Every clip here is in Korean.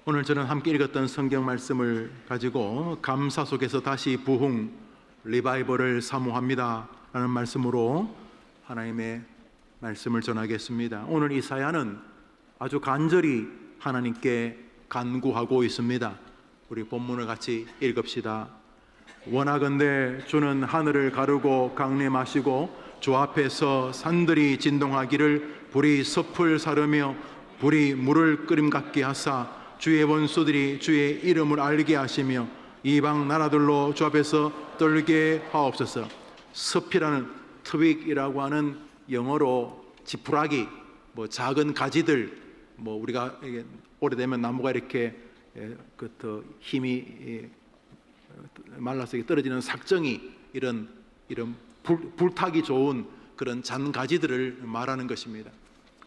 오늘 저는 함께 읽었던 성경 말씀을 가지고 감사 속에서 다시 부흥, 리바이벌을 사모합니다 라는 말씀으로 하나님의 말씀을 전하겠습니다. 오늘 이 사야는 아주 간절히 하나님께 간구하고 있습니다. 우리 본문을 같이 읽읍시다. 원하건대 주는 하늘을 가르고 강림하시고 주 앞에서 산들이 진동하기를 불이 섭을 사르며 불이 물을 끓임 같게 하사 주의 원수들이 주의 이름을 알게 하시며 이방 나라들로 주 앞에서 떨게 하옵소서. 섭이라는 트윅이라고 하는 영어로 지푸라기, 작은 가지들, 우리가 오래되면 나무가 이렇게 힘이 말라서 떨어지는 삭정이 이런 불타기 좋은 그런 잔가지들을 말하는 것입니다.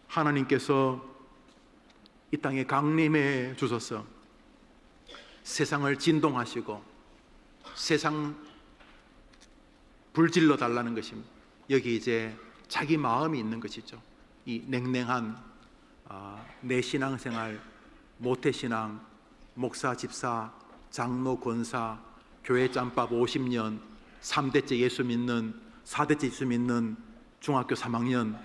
하나님께서 이 땅에 강림해 주셔서 세상을 진동하시고 세상 불질러 달라는 것입니다. 여기 이제 자기 마음이 있는 것이죠. 이 냉랭한 내 신앙생활, 모태신앙, 목사, 집사, 장로, 권사, 교회 짬밥 50년, 3대째 예수 믿는, 4대째 예수 믿는 중학교 3학년,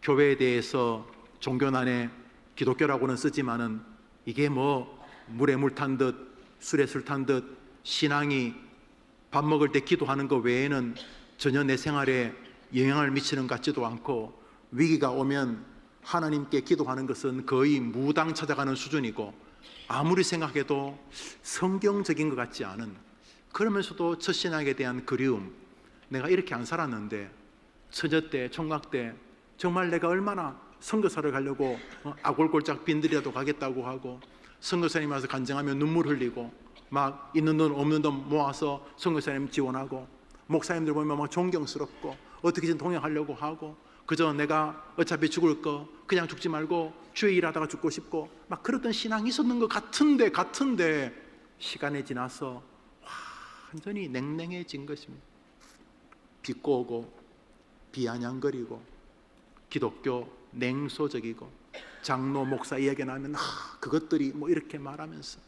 교회에 대해서 종교난에 기독교라고는 쓰지만은 이게 물에 물 탄 듯 술에 술 탄 듯 신앙이 밥 먹을 때 기도하는 것 외에는 전혀 내 생활에 영향을 미치는 것 같지도 않고, 위기가 오면 하나님께 기도하는 것은 거의 무당 찾아가는 수준이고 아무리 생각해도 성경적인 것 같지 않은, 그러면서도 첫신앙에 대한 그리움, 내가 이렇게 안 살았는데 처녀 때 총각 때 정말 내가 얼마나 선교사를 가려고 아골골짝 빈들이라도 가겠다고 하고, 선교사님 와서 간증하면 눈물 흘리고 막 있는 돈 없는 돈 모아서 선교사님 지원하고, 목사님들 보면 막 존경스럽고 어떻게든 동행하려고 하고, 그저 내가 어차피 죽을 거 그냥 죽지 말고 주의 일하다가 죽고 싶고 막 그랬던 신앙이 있었는 것 같은데 시간이 지나서 완전히 냉랭해진 것입니다. 비꼬고 오고 비아냥거리고 기독교 냉소적이고 장로 목사 이야기 나면 그것들이 이렇게 말하면서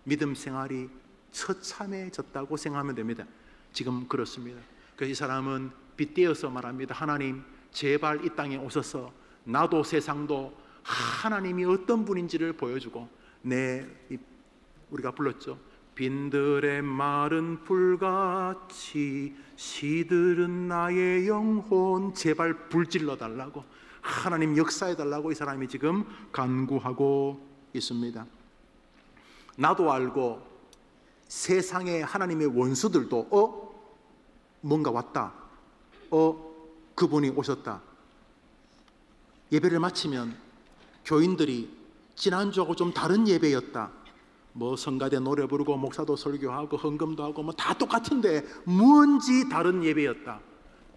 믿음 생활이 처참해졌다고 생각하면 됩니다. 지금 그렇습니다. 그래서 이 사람은 빗대어서 말합니다. 하나님 제발 이 땅에 오셔서 나도 세상도 하나님이 어떤 분인지를 보여주고, 우리가 불렀죠. 빈들의 마른 불같이 시들은 나의 영혼, 제발 불질러 달라고, 하나님 역사해 달라고 이 사람이 지금 간구하고 있습니다. 나도 알고 세상의 하나님의 원수들도 뭔가 왔다, 그분이 오셨다. 예배를 마치면 교인들이 지난주하고 좀 다른 예배였다, 성가대 노래 부르고 목사도 설교하고 헌금도 하고 다 똑같은데 뭔지 다른 예배였다.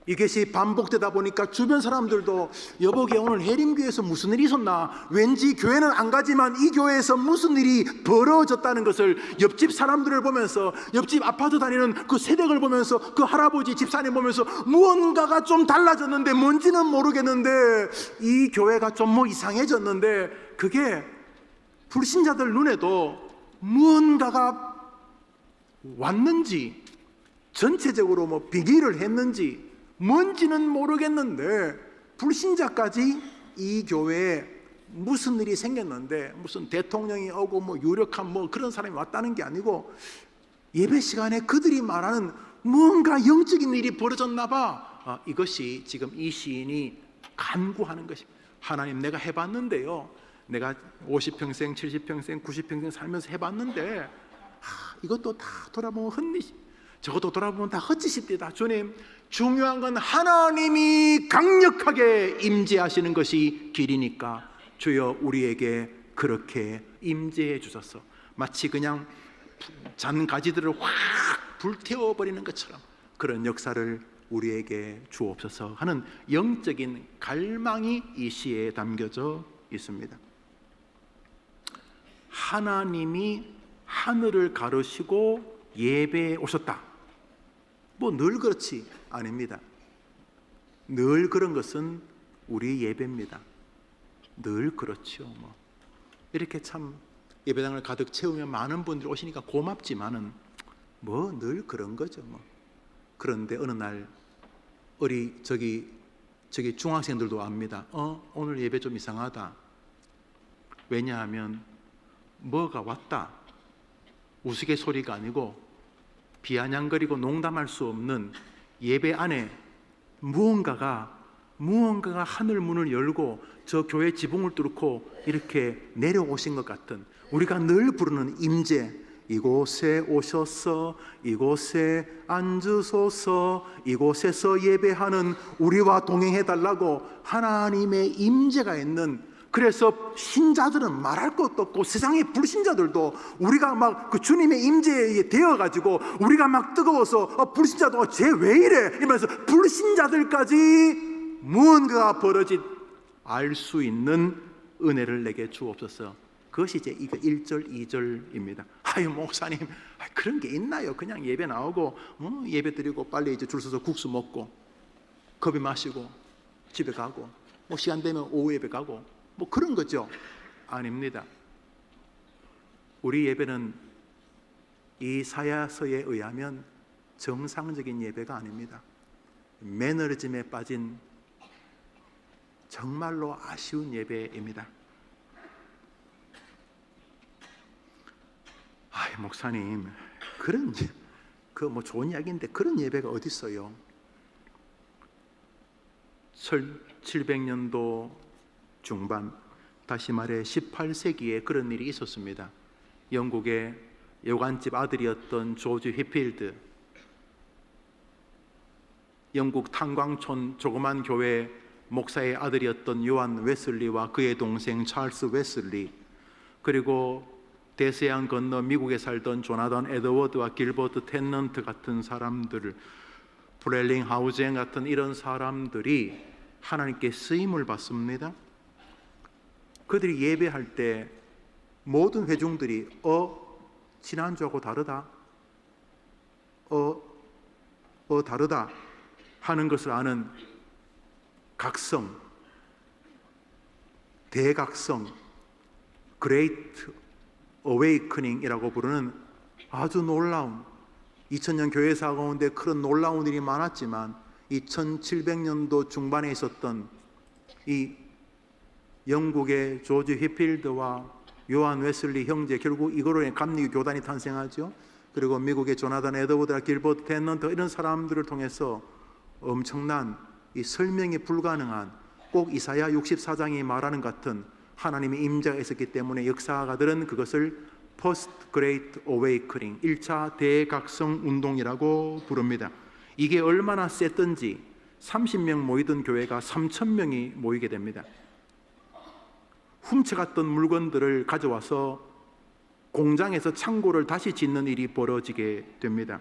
이것이 반복되다 보니까 주변 사람들도 여보게 오늘 해림교회에서 무슨 일이 있었나, 왠지 교회는 안 가지만 이 교회에서 무슨 일이 벌어졌다는 것을 옆집 사람들을 보면서, 옆집 아파트 다니는 그 세댁을 보면서, 그 할아버지 집사님 보면서 무언가가 좀 달라졌는데 뭔지는 모르겠는데 이 교회가 좀 이상해졌는데, 그게 불신자들 눈에도 무언가가 왔는지 전체적으로 비기를 했는지 뭔지는 모르겠는데, 불신자까지 이 교회에 무슨 일이 생겼는데, 무슨 대통령이 오고 유력한 그런 사람이 왔다는 게 아니고 예배 시간에 그들이 말하는 뭔가 영적인 일이 벌어졌나 봐. 이것이 지금 이 시인이 간구하는 것입니다. 하나님 내가 해봤는데요, 내가 50평생 70평생 90평생 살면서 해봤는데 이것도 다 돌아보면 저것도 돌아보면 다 헛짓입니다. 주님, 중요한 건 하나님이 강력하게 임재하시는 것이 길이니까 주여 우리에게 그렇게 임재해 주소서. 마치 그냥 잔가지들을 확 불태워버리는 것처럼 그런 역사를 우리에게 주옵소서 하는 영적인 갈망이 이 시에 담겨져 있습니다. 하나님이 하늘을 가르시고 예배에 오셨다. 늘 그렇지 아닙니다. 늘 그런 것은 우리 예배입니다. 늘 그렇죠. 이렇게 참 예배당을 가득 채우면 많은 분들이 오시니까 고맙지만은 뭐 늘 그런 거죠. 뭐. 그런데 어느 날 저기 중학생들도 압니다. 오늘 예배 좀 이상하다. 왜냐하면 뭐가 왔다. 우스갯소리가 아니고 비아냥거리고 농담할 수 없는 예배 안에 무언가가 하늘 문을 열고 저 교회 지붕을 뚫고 이렇게 내려오신 것 같은, 우리가 늘 부르는 임재, 이곳에 오셔서 이곳에 앉으소서, 이곳에서 예배하는 우리와 동행해 달라고 하나님의 임재가 있는, 그래서 신자들은 말할 것도 없고 세상의 불신자들도 우리가 막 그 주님의 임재에 되어가지고 우리가 막 뜨거워서 불신자도 쟤 왜 이래 이러면서 불신자들까지 무언가가 벌어진 알 수 있는 은혜를 내게 주옵소서. 그것이 이제 이거 1절 2절입니다. 아유 목사님, 그런 게 있나요? 그냥 예배 나오고 예배 드리고 빨리 이제 줄 서서 국수 먹고 커피 마시고 집에 가고 뭐 시간 되면 오후 예배 가고 뭐 그런 거죠? 아닙니다. 우리 예배는 이 사야서에 의하면 정상적인 예배가 아닙니다. 매너리즘에 빠진 정말로 아쉬운 예배입니다. 목사님, 그런 뭐 좋은 이야기인데 그런 예배가 어디 있어요? 1700년도 중반, 다시 말해 18세기에 그런 일이 있었습니다. 영국의 요관집 아들이었던 조지 휘필드, 영국 탄광촌 조그만 교회 목사의 아들이었던 요한 웨슬리와 그의 동생 찰스 웨슬리, 그리고 대서양 건너 미국에 살던 조나단 에드워드와 길버트 텐넌트 같은 사람들, 브렐링 하우젠 같은 이런 사람들이 하나님께 쓰임을 받습니다. 그들이 예배할 때 모든 회중들이 지난주하고 다르다, 다르다 하는 것을 아는 각성, 대각성, 그레이트 어웨이크닝이라고 부르는 아주 놀라운, 2000년 교회사 가운데 그런 놀라운 일이 많았지만 이 1700년도 중반에 있었던 이 영국의 조지 휘필드와 요한 웨슬리 형제, 결국 이거로 인해 감리교 교단이 탄생하죠. 그리고 미국의 조나단 에드워드와 길버트 텐넌트, 이런 사람들을 통해서 엄청난 이 설명이 불가능한, 꼭 이사야 64장이 말하는 같은 하나님의 임재가 있었기 때문에 역사가들은 그것을 Post Great Awakening, 1차 대각성 운동이라고 부릅니다. 이게 얼마나 셌던지 30명 모이던 교회가 3000명이 모이게 됩니다. 훔쳐갔던 물건들을 가져와서 공장에서 창고를 다시 짓는 일이 벌어지게 됩니다.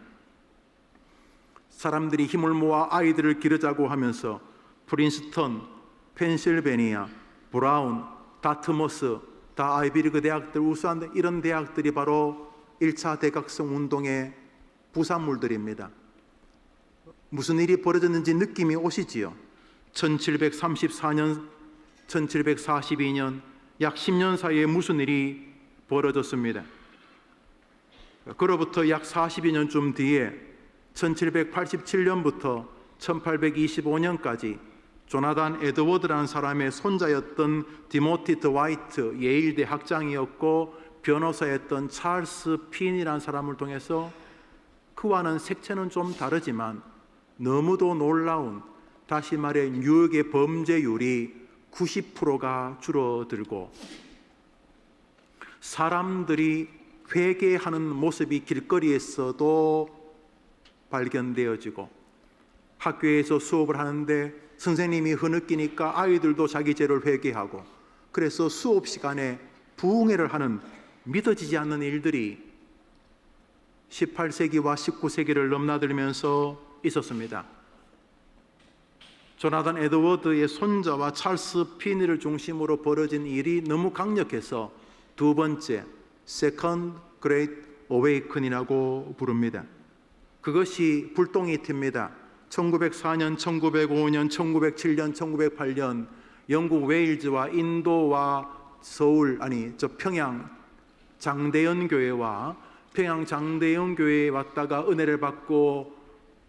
사람들이 힘을 모아 아이들을 기르자고 하면서 프린스턴, 펜실베니아, 브라운, 다트머스, 다 아이비리그 대학들, 우수한 이런 대학들이 바로 1차 대각성 운동의 부산물들입니다. 무슨 일이 벌어졌는지 느낌이 오시지요? 1734년, 1742년, 약 10년 사이에 무슨 일이 벌어졌습니다. 그로부터 약 42년쯤 뒤에 1787년부터 1825년까지 조나단 에드워드라는 사람의 손자였던 디모티 드와이트, 예일대 학장이었고 변호사였던 찰스 핀이라는 사람을 통해서, 그와는 색채는 좀 다르지만 너무도 놀라운, 다시 말해 뉴욕의 범죄율이 90%가 줄어들고 사람들이 회개하는 모습이 길거리에서도 발견되어지고, 학교에서 수업을 하는데 선생님이 흐느끼니까 아이들도 자기 죄를 회개하고, 그래서 수업 시간에 부흥회를 하는 믿어지지 않는 일들이 18세기와 19세기를 넘나들면서 있었습니다. 조나단 에드워드의 손자와 찰스 피니를 중심으로 벌어진 일이 너무 강력해서 두 번째 Second Great Awakening이라고 부릅니다. 그것이 불똥이 튑니다. 1904년, 1905년, 1907년, 1908년 영국 웨일즈와 인도와 평양 장대현 교회와 평양 장대현 교회에 왔다가 은혜를 받고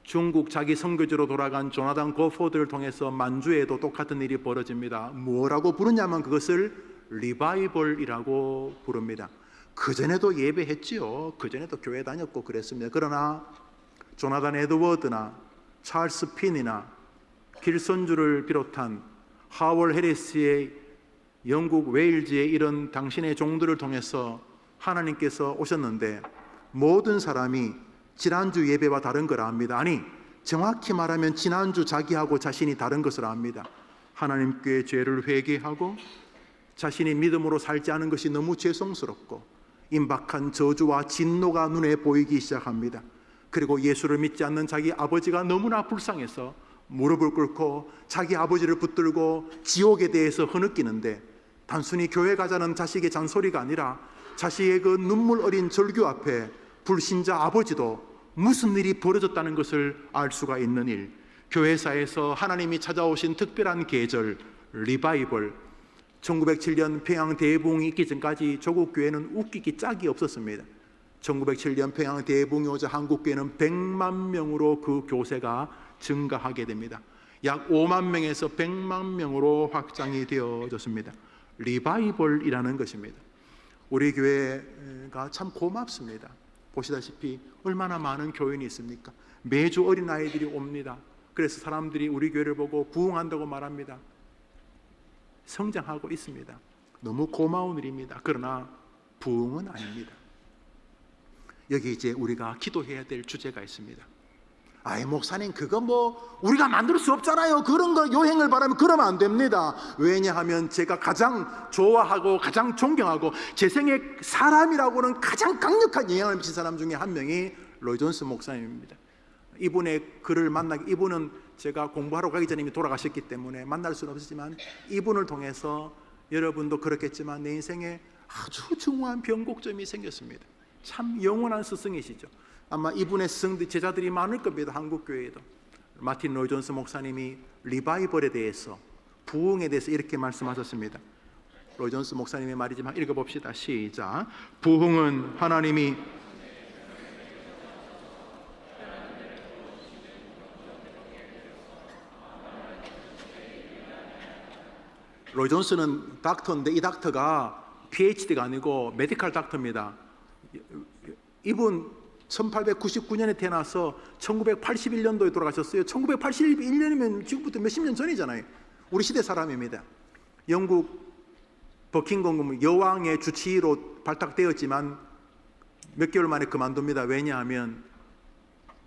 중국 자기 선교지로 돌아간 조나단 고포드를 통해서 만주에도 똑같은 일이 벌어집니다. 뭐라고 부르냐면 그것을 리바이벌이라고 부릅니다. 그전에도 예배했지요. 그전에도 교회 다녔고 그랬습니다. 그러나 조나단 에드워드나 찰스 핀이나 길선주를 비롯한 하월 해리스의 영국 웨일즈의 이런 당신의 종들을 통해서 하나님께서 오셨는데 모든 사람이 지난주 예배와 다른 걸 압니다. 아니, 정확히 말하면 지난주 자기하고 자신이 다른 것을 압니다. 하나님께 죄를 회개하고 자신이 믿음으로 살지 않은 것이 너무 죄송스럽고 임박한 저주와 진노가 눈에 보이기 시작합니다. 그리고 예수를 믿지 않는 자기 아버지가 너무나 불쌍해서 무릎을 꿇고 자기 아버지를 붙들고 지옥에 대해서 흐느끼는데, 단순히 교회 가자는 자식의 잔소리가 아니라 자식의 그 눈물 어린 절규 앞에 불신자 아버지도 무슨 일이 벌어졌다는 것을 알 수가 있는 일, 교회사에서 하나님이 찾아오신 특별한 계절, 리바이벌. 1907년 평양 대부흥이 있기 전까지 조국 교회는 웃기기 짝이 없었습니다. 1907년 평양 대부흥이 오자 한국 교회는 100만 명으로 그 교세가 증가하게 됩니다. 약 5만 명에서 100만 명으로 확장이 되어졌습니다. 리바이벌이라는 것입니다. 우리 교회가 참 고맙습니다. 보시다시피 얼마나 많은 교인이 있습니까? 매주 어린아이들이 옵니다. 그래서 사람들이 우리 교회를 보고 부흥한다고 말합니다. 성장하고 있습니다. 너무 고마운 일입니다. 그러나 부흥은 아닙니다. 여기 이제 우리가 기도해야 될 주제가 있습니다. 아이, 목사님, 그거 뭐 우리가 만들 수 없잖아요. 그런 거 요행을 바라면 그러면 안 됩니다. 왜냐하면 제가 가장 좋아하고 가장 존경하고 제 생에 사람이라고는 가장 강력한 영향을 미친 사람 중에 한 명이 로이 존스 목사님입니다. 이분의 글을 만나기, 이분은 제가 공부하러 가기 전에 이미 돌아가셨기 때문에 만날 수는 없었지만 이분을 통해서 여러분도 그렇겠지만 내 인생에 아주 중요한 변곡점이 생겼습니다. 참 영원한 스승이시죠. 아마 이분의 스승들, 제자들이 많을 겁니다. 한국교회에도. 마틴 로이 존스 목사님이 리바이벌에 대해서, 부흥에 대해서 이렇게 말씀하셨습니다. 로이 존스 목사님의 말이지만 읽어봅시다. 시작. 부흥은 하나님이 로이 존스는 닥터인데 이 닥터가 PhD가 아니고 메디컬 닥터입니다. 이분 1899년에 태어나서 1981년도에 돌아가셨어요. 1981년이면 지금부터 몇십 년 전이잖아요. 우리 시대 사람입니다. 영국 버킹엄 여왕의 주치의로 발탁되었지만 몇 개월 만에 그만둡니다. 왜냐하면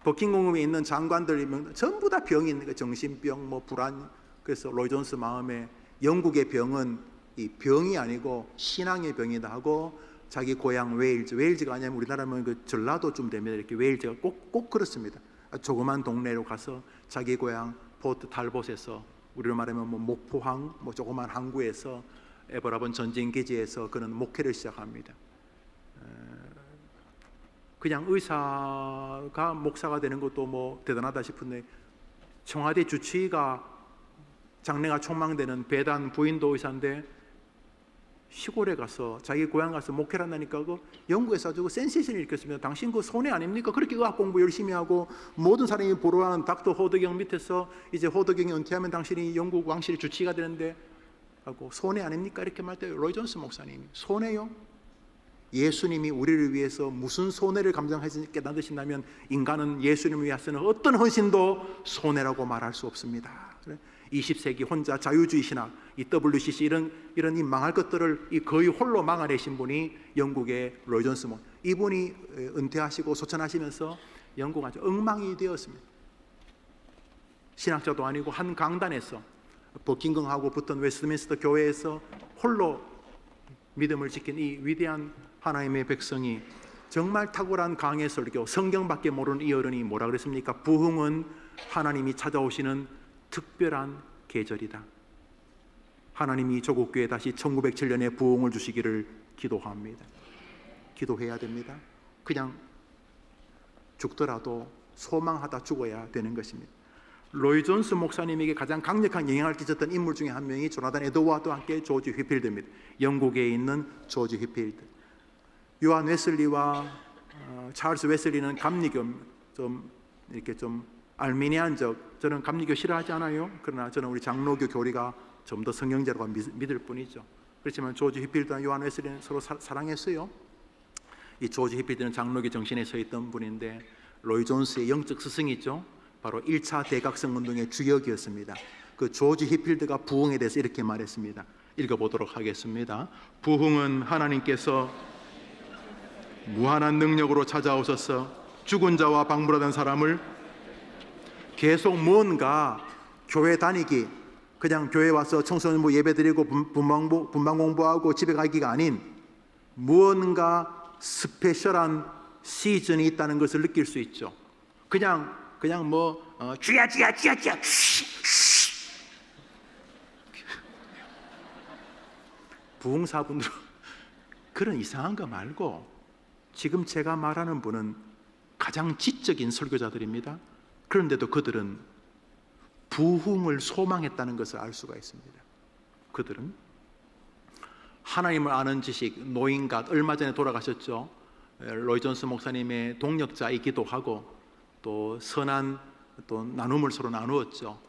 버킹엄에 있는 장관들이 전부 다 병이 있는 거예요. 정신병, 뭐 불안. 그래서 로이 존스 마음에 영국의 병은 이 병이 아니고 신앙의 병이다 하고 자기 고향 웨일즈가 아니면 우리나라면 그 전라도쯤 되면 이렇게 웨일즈가 꼭 그렇습니다. 조그만 동네로 가서 자기 고향 포트 탈봇에서, 우리로 말하면 뭐 목포항, 뭐 조그만 항구에서 에버라본 전쟁 기지에서 그는 목회를 시작합니다. 그냥 의사가 목사가 되는 것도 뭐 대단하다 싶은데, 청와대 주치의가 장래가 촉망되는 배단 부인도 의사인데 시골에 가서 자기 고향 가서 목회를 한다니까 그 영국에서 아주 센세이션을 일으켰습니다. 당신 그 손해 아닙니까? 그렇게 의학 공부 열심히 하고 모든 사람이 보러 하는 닥터 호덕영 밑에서 이제 호덕영이 은퇴하면 당신이 영국 왕실 주치의가 되는데 하고 손해 아닙니까? 이렇게 말해요. 로이 존스 목사님이 손해요? 예수님이 우리를 위해서 무슨 손해를 감당하시게 만드신다면 인간은 예수님을 위해서는 어떤 헌신도 손해라고 말할 수 없습니다. 20세기 혼자 자유주의 신학, 이 WCC 이런 이 망할 것들을 이 거의 홀로 망아내신 분이 영국의 로이 존스 목. 이분이 은퇴하시고 소천하시면서 영국 아주 엉망이 되었습니다. 신학자도 아니고 한 강단에서 버킹엄하고 붙은 웨스트민스터 교회에서 홀로 믿음을 지킨 이 위대한 하나님의 백성이 정말 탁월한 강의 설교, 성경밖에 모르는 이 어른이 뭐라 그랬습니까? 부흥은 하나님이 찾아오시는 특별한 계절이다. 하나님이 조국교회 다시 1907년에 부흥을 주시기를 기도합니다. 기도해야 됩니다. 그냥 죽더라도 소망하다 죽어야 되는 것입니다. 로이 존스 목사님에게 가장 강력한 영향을 끼쳤던 인물 중에 한 명이 조나단 에드워드와 함께 조지 휘필드입니다. 영국에 있는 조지 휘필드. 요한 웨슬리와 찰스 웨슬리는 감리교 좀 이렇게 좀 알미니안적, 저는 감리교 싫어하지 않아요. 그러나 저는 우리 장로교 교리가 좀 더 성경제라고 믿을 뿐이죠. 그렇지만 조지 휘필드와 요한 웨슬리는 서로 사랑했어요. 이 조지 휘필드는 장로교 정신에 서 있던 분인데 로이 존스의 영적 스승이죠. 바로 1차 대각성 운동의 주역이었습니다. 그 조지 휘필드가 부흥에 대해서 이렇게 말했습니다. 읽어보도록 하겠습니다. 부흥은 하나님께서 무한한 능력으로 찾아오셔서 죽은 자와 방불하던 사람을 계속 뭔가 교회 다니기, 그냥 교회 와서 청소년부 예배드리고 분방 공부하고 집에 가기가 아닌 무언가 스페셜한 시즌이 있다는 것을 느낄 수 있죠. 그냥 뭐 쥐야 부흥사분들 그런 이상한 거 말고 지금 제가 말하는 분은 가장 지적인 설교자들입니다. 그런데도 그들은 부흥을 소망했다는 것을 알 수가 있습니다. 그들은 하나님을 아는 지식, 노인갓, 얼마 전에 돌아가셨죠. 로이 존스 목사님의 동역자이기도 하고 또 선한 또 나눔을 서로 나누었죠.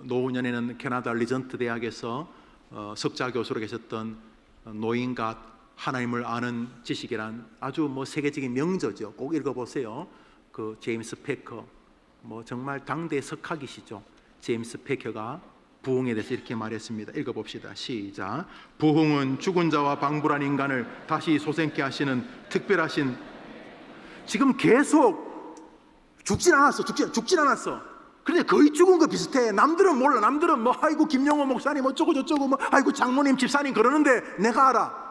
노후년에는 캐나다 리전트 대학에서 석자 교수로 계셨던 노인갓 하나님을 아는 지식이란 아주 뭐 세계적인 명저죠. 꼭 읽어보세요. 그 제임스 패커, 뭐 정말 당대 석학이시죠. 제임스 패커가 부흥에 대해서 이렇게 말했습니다. 읽어봅시다. 시작. 부흥은 죽은 자와 방불한 인간을 다시 소생케 하시는 특별하신, 지금 계속 죽진 않았어. 그런데 거의 죽은 거 비슷해. 남들은 몰라. 남들은 뭐 아이고 김영호 목사님 어쩌고 저쩌고 뭐 아이고 장로님 집사님 그러는데 내가 알아.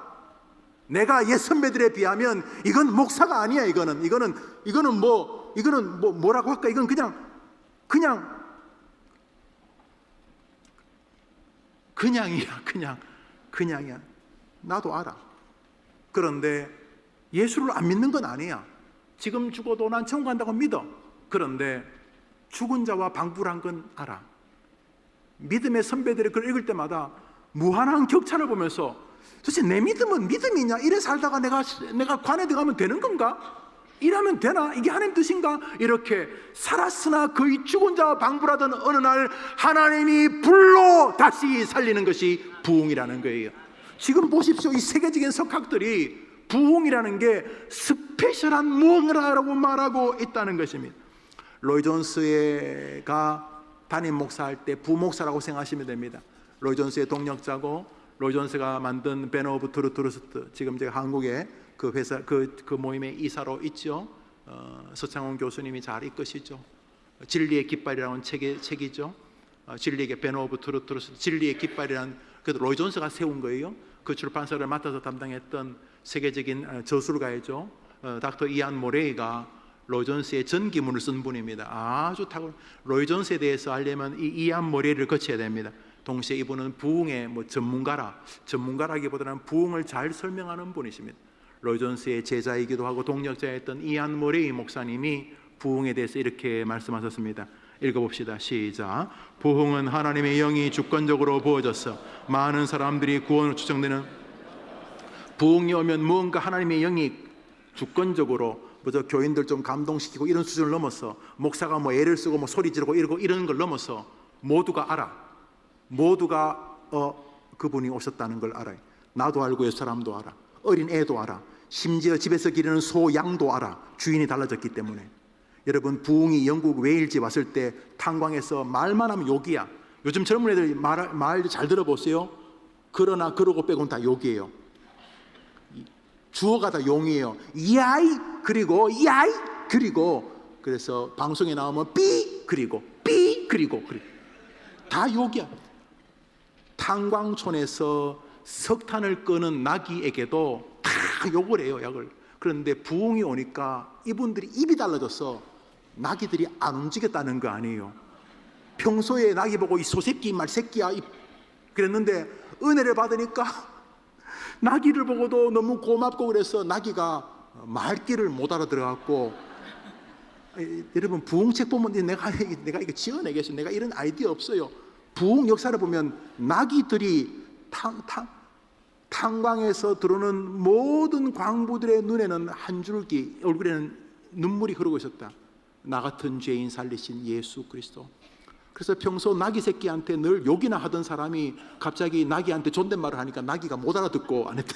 내가 옛 선배들에 비하면 이건 목사가 아니야. 이거는 뭐라고 할까? 이건 그냥이야. 나도 알아. 그런데 예수를 안 믿는 건 아니야. 지금 죽어도 난 천국 간다고 믿어. 그런데 죽은 자와 방불한 건 알아. 믿음의 선배들이 그걸 읽을 때마다 무한한 격차를 보면서 도대체 내 믿음은 믿음이냐? 이래 살다가 내가 관에 들어가면 되는 건가? 이러면 되나? 이게 하나님 뜻인가? 이렇게 살았으나 거의 죽은 자와 방불하던 어느 날 하나님이 불로 다시 살리는 것이 부흥이라는 거예요. 지금 보십시오. 이 세계적인 석학들이 부흥이라는 게 스페셜한 무언가라고 말하고 있다는 것입니다. 로이 존스가 담임 목사할 때 부목사라고 생각하시면 됩니다. 로이 존스의 동력자고 로이 존스가 만든 배너 오브 트루스트, 지금 제가 한국에 그 회사 그 모임의 이사로 있죠. 서창훈 교수님이 잘 이끄시죠. 진리의 깃발이라는 책이죠. 진리의 배너 오브 트루스트, 진리의 깃발이라는, 그래도 로이 존스가 세운 거예요. 그 출판사를 맡아서 담당했던 세계적인 저술가이죠. 닥터 이안 모레이가 로이 존스의 전기문을 쓴 분입니다. 아주 로이 존스에 대해서 알려면 이 이안 모레이를 거쳐야 됩니다. 동시에 이분은 부흥의 전문가라기보다는 부흥을 잘 설명하는 분이십니다. 로이 존스의 제자이기도 하고 동력자였던 이안 모레이 목사님이 부흥에 대해서 이렇게 말씀하셨습니다. 읽어봅시다. 시작. 부흥은 하나님의 영이 주권적으로 부어져서 많은 사람들이 구원으로 추정되는, 부흥이 오면 무언가 하나님의 영이 주권적으로 교인들 좀 감동시키고 이런 수준을 넘어서 목사가 뭐 애를 쓰고 뭐 소리 지르고 이런 걸 넘어서 모두가 알아. 모두가 그분이 오셨다는 걸 알아요. 나도 알고 이 사람도 알아. 어린 애도 알아. 심지어 집에서 기르는 소, 양도 알아. 주인이 달라졌기 때문에. 여러분, 부흥이 영국 웨일즈 왔을 때 탄광에서 말만 하면 욕이야. 요즘 젊은 애들 말 잘 들어보세요. 그러나 그러고 빼고는 다 욕이에요. 주어가 다 용이에요. 야이 그리고 야이 그리고, 그래서 방송에 나오면 삐 그리고 다 욕이야. 탄광촌에서 석탄을 끄는 나귀에게도 다 욕을 해요. 약을. 그런데 부흥이 오니까 이분들이 입이 달라져서 나귀들이 안 움직였다는 거 아니에요. 평소에 나귀 보고 이 소새끼 말새끼야 그랬는데 은혜를 받으니까 나귀를 보고도 너무 고맙고 그래서 나귀가 말귀를 못 알아들어갖고, 여러분 부흥책 보면 내가 이거 지어내겠어. 내가 이런 아이디어 없어요. 부흥 역사를 보면 나귀들이 탄광에서 들어오는 모든 광부들의 눈에는 한 줄기, 얼굴에는 눈물이 흐르고 있었다. 나 같은 죄인 살리신 예수 그리스도. 그래서 평소 나귀 새끼한테 늘 욕이나 하던 사람이 갑자기 나귀한테 존댓말을 하니까 나귀가 못 알아듣고 안 했다.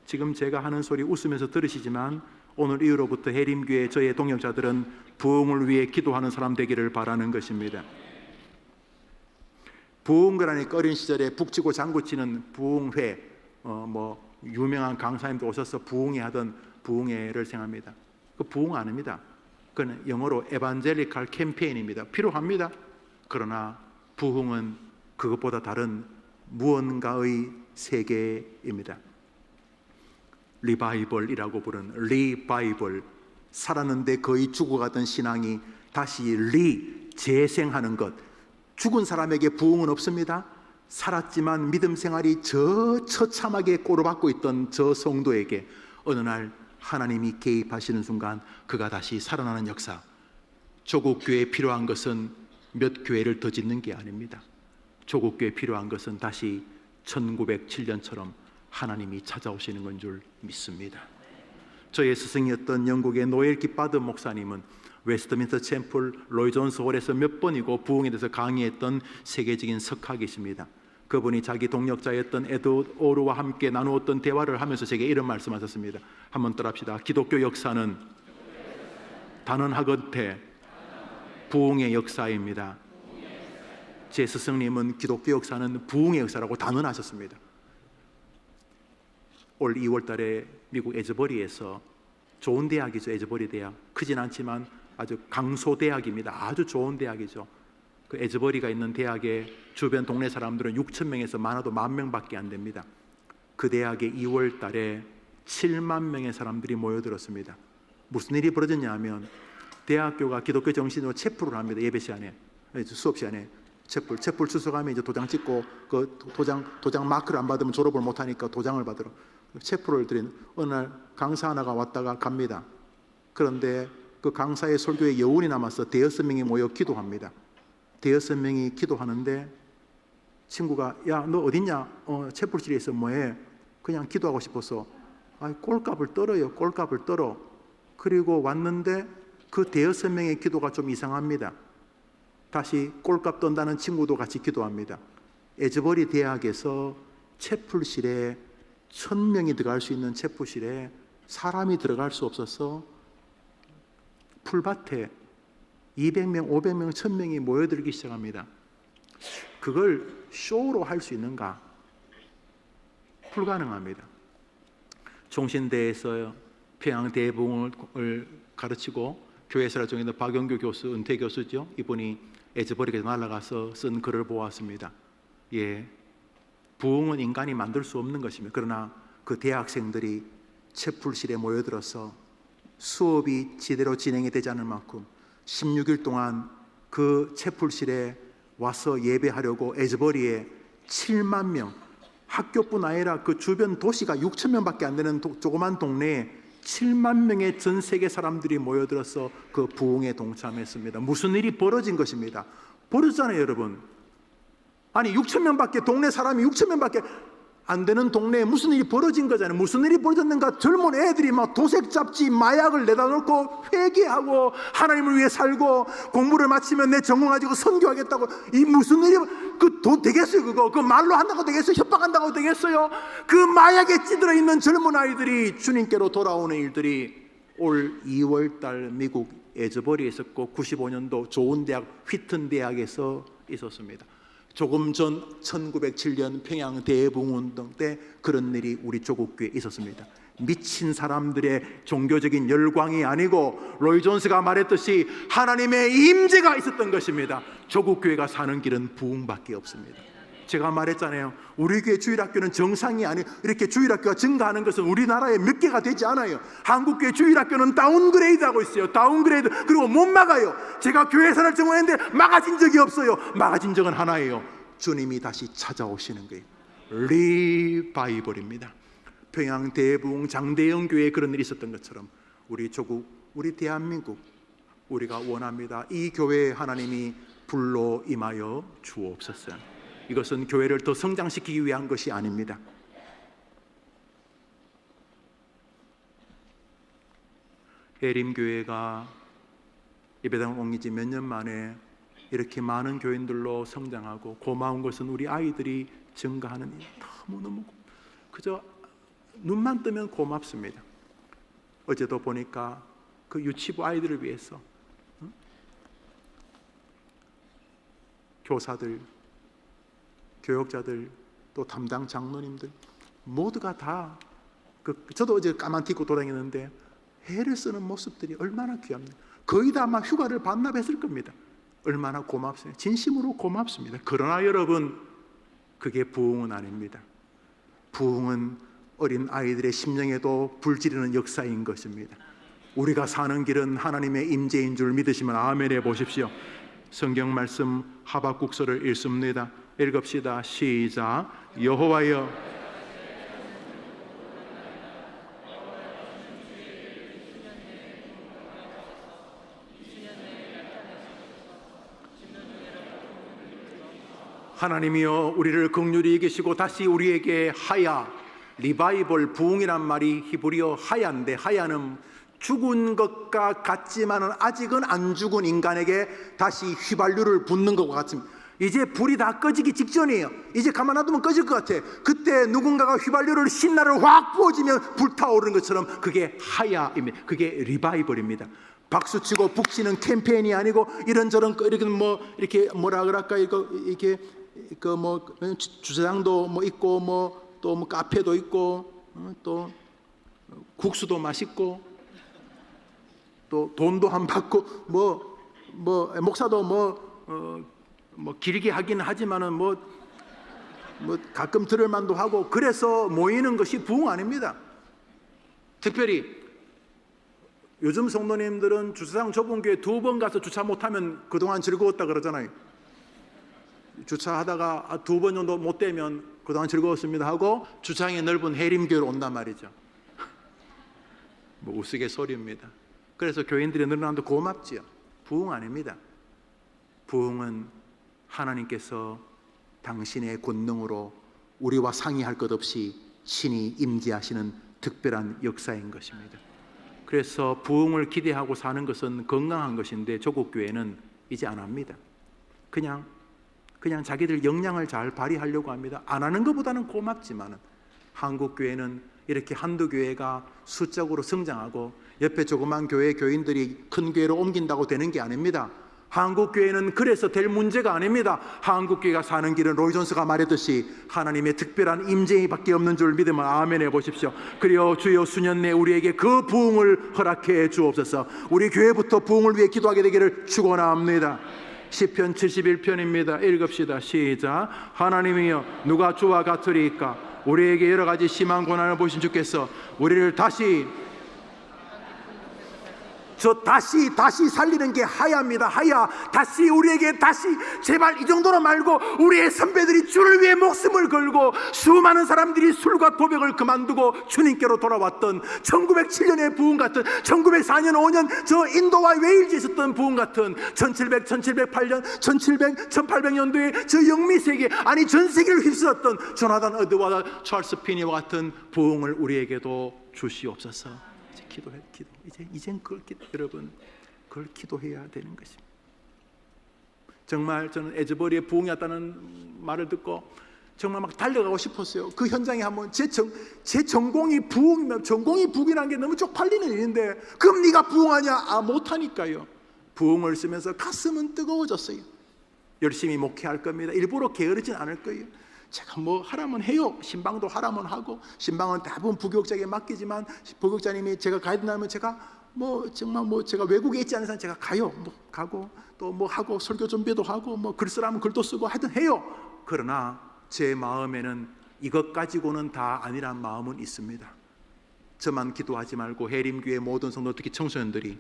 지금 제가 하는 소리 웃으면서 들으시지만 오늘 이후로부터 해림교회 저의 동역자들은 부흥을 위해 기도하는 사람 되기를 바라는 것입니다. 부흥회라니까 어린 시절에 북치고 장구치는 부흥회, 유명한 강사님도 오셔서 부흥회 하던 부흥회를 생각합니다. 그 부흥 아닙니다. 그건 영어로 에반젤리칼 캠페인입니다. 필요합니다. 그러나 부흥은 그것보다 다른 무언가의 세계입니다. 리바이벌이라고 부르는 리바이벌, 살았는데 거의 죽어가던 신앙이 다시 재생하는 것. 죽은 사람에게 부흥은 없습니다. 살았지만 믿음 생활이 저 처참하게 꼬로박고 있던 저 성도에게 어느 날 하나님이 개입하시는 순간 그가 다시 살아나는 역사. 조국교회에 필요한 것은 몇 교회를 더 짓는 게 아닙니다. 조국교회에 필요한 것은 다시 1907년처럼 하나님이 찾아오시는 건 줄 믿습니다. 저의 스승이었던 영국의 노엘 깃바드 목사님은 웨스트민스터 챔플 로이 존스 홀에서 몇 번이고 부흥에 대해서 강의했던 세계적인 석학이십니다. 그분이 자기 동역자였던 에드워드 오르와 함께 나누었던 대화를 하면서 제게 이런 말씀하셨습니다. 한번 따라합시다. 기독교 역사는 단언하건대 부흥의 역사입니다. 제 스승님은 기독교 역사는 부흥의 역사라고 단언하셨습니다. 올 2월 달에 미국 에즈버리에서 좋은 대학이죠. 에즈버리 대학. 크진 않지만 아주 강소대학입니다. 아주 좋은 대학이죠. 그 에즈버리가 있는 대학의 주변 동네 사람들은 6천 명에서 많아도 10,000명밖에 안 됩니다. 그 대학에 2월 달에 7만 명의 사람들이 모여들었습니다. 무슨 일이 벌어졌냐 하면 대학교가 기독교 정신으로 체풀을 합니다. 예배 시간에, 수업 시간에 체풀 출석하면 이제 도장 찍고 그 도장 마크를 안 받으면 졸업을 못 하니까 도장을 받으러 체풀을 드린 어느 날 강사 하나가 왔다가 갑니다. 그런데 그 강사의 설교에 여운이 남아서 5-6명이 모여 기도합니다. 5-6명이 기도하는데 친구가 야 너 어딨냐? 체풀실에 있어. 뭐해? 그냥 기도하고 싶어서. 꼴값을 떨어요. 꼴값을 떨어. 그리고 왔는데 그 5-6명의 기도가 좀 이상합니다. 다시 꼴값 떤다는 친구도 같이 기도합니다. 에즈버리 대학에서 체풀실에 1,000명이 들어갈 수 있는 체풀실에 사람이 들어갈 수 없어서 풀밭에 200명, 500명, 1,000명이 모여들기 시작합니다. 그걸 쇼로 할 수 있는가? 불가능합니다. 종신대에서 평양대부흥을 가르치고 교회사를 정했던 박영규 교수, 은퇴 교수죠. 이분이 에즈버리에 날아가서 쓴 글을 보았습니다. 부흥은 인간이 만들 수 없는 것입니다. 그러나 그 대학생들이 채플실에 모여들어서 수업이 제대로 진행이 되지 않을 만큼 16일 동안 그 채플실에 와서 예배하려고 에즈버리에 7만 명, 학교뿐 아니라 그 주변 도시가 6천 명밖에 안 되는 조그만 동네에 7만 명의 전 세계 사람들이 모여들어서 그 부흥에 동참했습니다. 무슨 일이 벌어진 것입니다. 벌어졌잖아요, 여러분. 아니 6천 명밖에, 동네 사람이 6천 명밖에 안 되는 동네에 무슨 일이 벌어진 거잖아요. 무슨 일이 벌어졌는가? 젊은 애들이 막 도색 잡지, 마약을 내다 놓고 회개하고 하나님을 위해 살고 공부를 마치면 내 전공 가지고 선교하겠다고. 이 무슨 일이 돈 되겠어요? 그 말로 한다고 되겠어요? 협박한다고 되겠어요? 그 마약에 찌들어 있는 젊은 아이들이 주님께로 돌아오는 일들이 올 2월 달 미국 에즈버리에 있었고 95년도 좋은 대학 휘튼 대학에서 있었습니다. 조금 전 1907년 평양 대부흥운동 때 그런 일이 우리 조국교회에 있었습니다. 미친 사람들의 종교적인 열광이 아니고 로이 존스가 말했듯이 하나님의 임재가 있었던 것입니다. 조국교회가 사는 길은 부흥밖에 없습니다. 제가 말했잖아요. 우리 교회 주일학교는 정상이 아니에요. 이렇게 주일학교가 증가하는 것은 우리나라에 몇 개가 되지 않아요. 한국교회 주일학교는 다운그레이드하고 있어요. 다운그레이드. 그리고 못 막아요. 제가 교회사를 정했는데 막아진 적이 없어요. 막아진 적은 하나예요. 주님이 다시 찾아오시는 거예요. 리바이벌입니다. 평양 대부흥 장대영 교회에 그런 일이 있었던 것처럼 우리 조국, 우리 대한민국, 우리가 원합니다. 이 교회에 하나님이 불로 임하여 주옵소서. 이것은 교회를 더 성장시키기 위한 것이 아닙니다. 해림교회가 예배당 옮긴 지 몇 년 만에 이렇게 많은 교인들로 성장하고 고마운 것은 우리 아이들이 증가하는 일, 너무너무 그저 눈만 뜨면 고맙습니다. 어제도 보니까 그 유치부 아이들을 위해서 교사들, 교역자들, 또 담당 장로님들 모두가 다 저도 어제 까만 입고 돌아다녔는데 해를 쓰는 모습들이 얼마나 귀합니까? 거의 다 아마 휴가를 반납했을 겁니다. 얼마나 고맙습니다. 진심으로 고맙습니다. 그러나 여러분, 그게 부흥은 아닙니다. 부흥은 어린 아이들의 심령에도 불지르는 역사인 것입니다. 우리가 사는 길은 하나님의 임재인 줄 믿으시면 아멘 해보십시오. 성경 말씀 하박국서를 읽습니다. 읽읍시다. 시작. 여호와여, 하나님이여 우리를 긍휼히 여기시고 다시 우리에게 하야, 리바이벌, 부흥이란 말이 히브리어 하야인데, 하야는 죽은 것과 같지만은 아직은 안 죽은 인간에게 다시 휘발유를 붓는 것과 같습니다. 이제 불이 다 꺼지기 직전이에요. 이제 가만 놔두면 꺼질 것 같아. 그때 누군가가 휘발유를 신나를 확 부어주면 불타오르는 것처럼 그게 하야입니다. 그게 리바이벌입니다. 박수치고 북치는 캠페인이 아니고 이런저런 이렇게 뭐 이렇게 뭐라 그럴까, 이렇게 그 뭐 주차장도 뭐 있고 뭐 또 뭐 카페도 있고 또 국수도 맛있고 또 돈도 안 받고 뭐 목사도 뭐 길게 하긴 하지만은 뭐 가끔 들을 만도 하고, 그래서 모이는 것이 부흥 아닙니다. 특별히 요즘 성도님들은 주차장 좁은 교회 2번 가서 주차 못하면 그동안 즐거웠다 그러잖아요. 주차하다가 2번 정도 못 되면 그동안 즐거웠습니다 하고 주차장이 넓은 해림교회로 온단 말이죠. 뭐 우스갯소리입니다. 그래서 교인들이 늘어나도 고맙지요. 부흥 아닙니다. 부흥은 하나님께서 당신의 권능으로 우리와 상의할 것 없이 신이 임재하시는 특별한 역사인 것입니다. 그래서 부흥을 기대하고 사는 것은 건강한 것인데 조국 교회는 이제 안 합니다. 그냥 자기들 역량을 잘 발휘하려고 합니다. 안 하는 것보다는 고맙지만 한국 교회는 이렇게 한두 교회가 수적으로 성장하고 옆에 조그만 교회 교인들이 큰 교회로 옮긴다고 되는 게 아닙니다. 한국 교회는 그래서 될 문제가 아닙니다. 한국 교회가 사는 길은 로이 존스가 말했듯이 하나님의 특별한 임재밖에 없는 줄 믿으면 아멘 해보십시오. 그리고 주여 수년 내 우리에게 그 부흥을 허락해 주옵소서. 우리 교회부터 부흥을 위해 기도하게 되기를 축원합니다. 시편 71편입니다. 읽읍시다. 시작. 하나님이여 누가 주와 같으리이까? 우리에게 여러 가지 심한 고난을 보신 주께서 우리를 다시 살리는 게 하야입니다. 하야. 다시 우리에게 다시 제발 이 정도는 말고, 우리의 선배들이 주를 위해 목숨을 걸고 수많은 사람들이 술과 도박을 그만두고 주님께로 돌아왔던 1907년의 부흥 같은, 1904년 5년 저 인도와 웨일즈에 있었던 부흥 같은, 1700, 1708년, 1700, 1800년도에 저 영미세계, 아니 전 세계를 휩쓸었던 조나단 어드와 찰스 피니와 같은 부흥을 우리에게도 주시옵소서. 기도해. 이젠 여러분 그걸 기도해야 되는 것입니다. 정말 저는 에즈버리의 부흥이었다는 말을 듣고 정말 막 달려가고 싶었어요. 그 현장에 한번 제 전공이 부흥이면, 전공이 부흥이라는 게 너무 쪽팔리는 일인데 그럼 네가 부흥하냐? 못하니까요. 부흥을 쓰면서 가슴은 뜨거워졌어요. 열심히 목회할 겁니다. 일부러 게으르진 않을 거예요. 제가 뭐 하라면 해요. 신방도 하라면 하고, 신방은 대부분 부교육자에게 맡기지만 부교육자님이 제가 가야 된다면 제가 정말 제가 외국에 있지 않은 사람 제가 가요. 가고 또 하고 설교 준비도 하고 글 쓰라면 글도 쓰고 하여튼 해요. 그러나 제 마음에는 이것 가지고는 다 아니란 마음은 있습니다. 저만 기도하지 말고 해림교회 모든 성도, 특히 청소년들이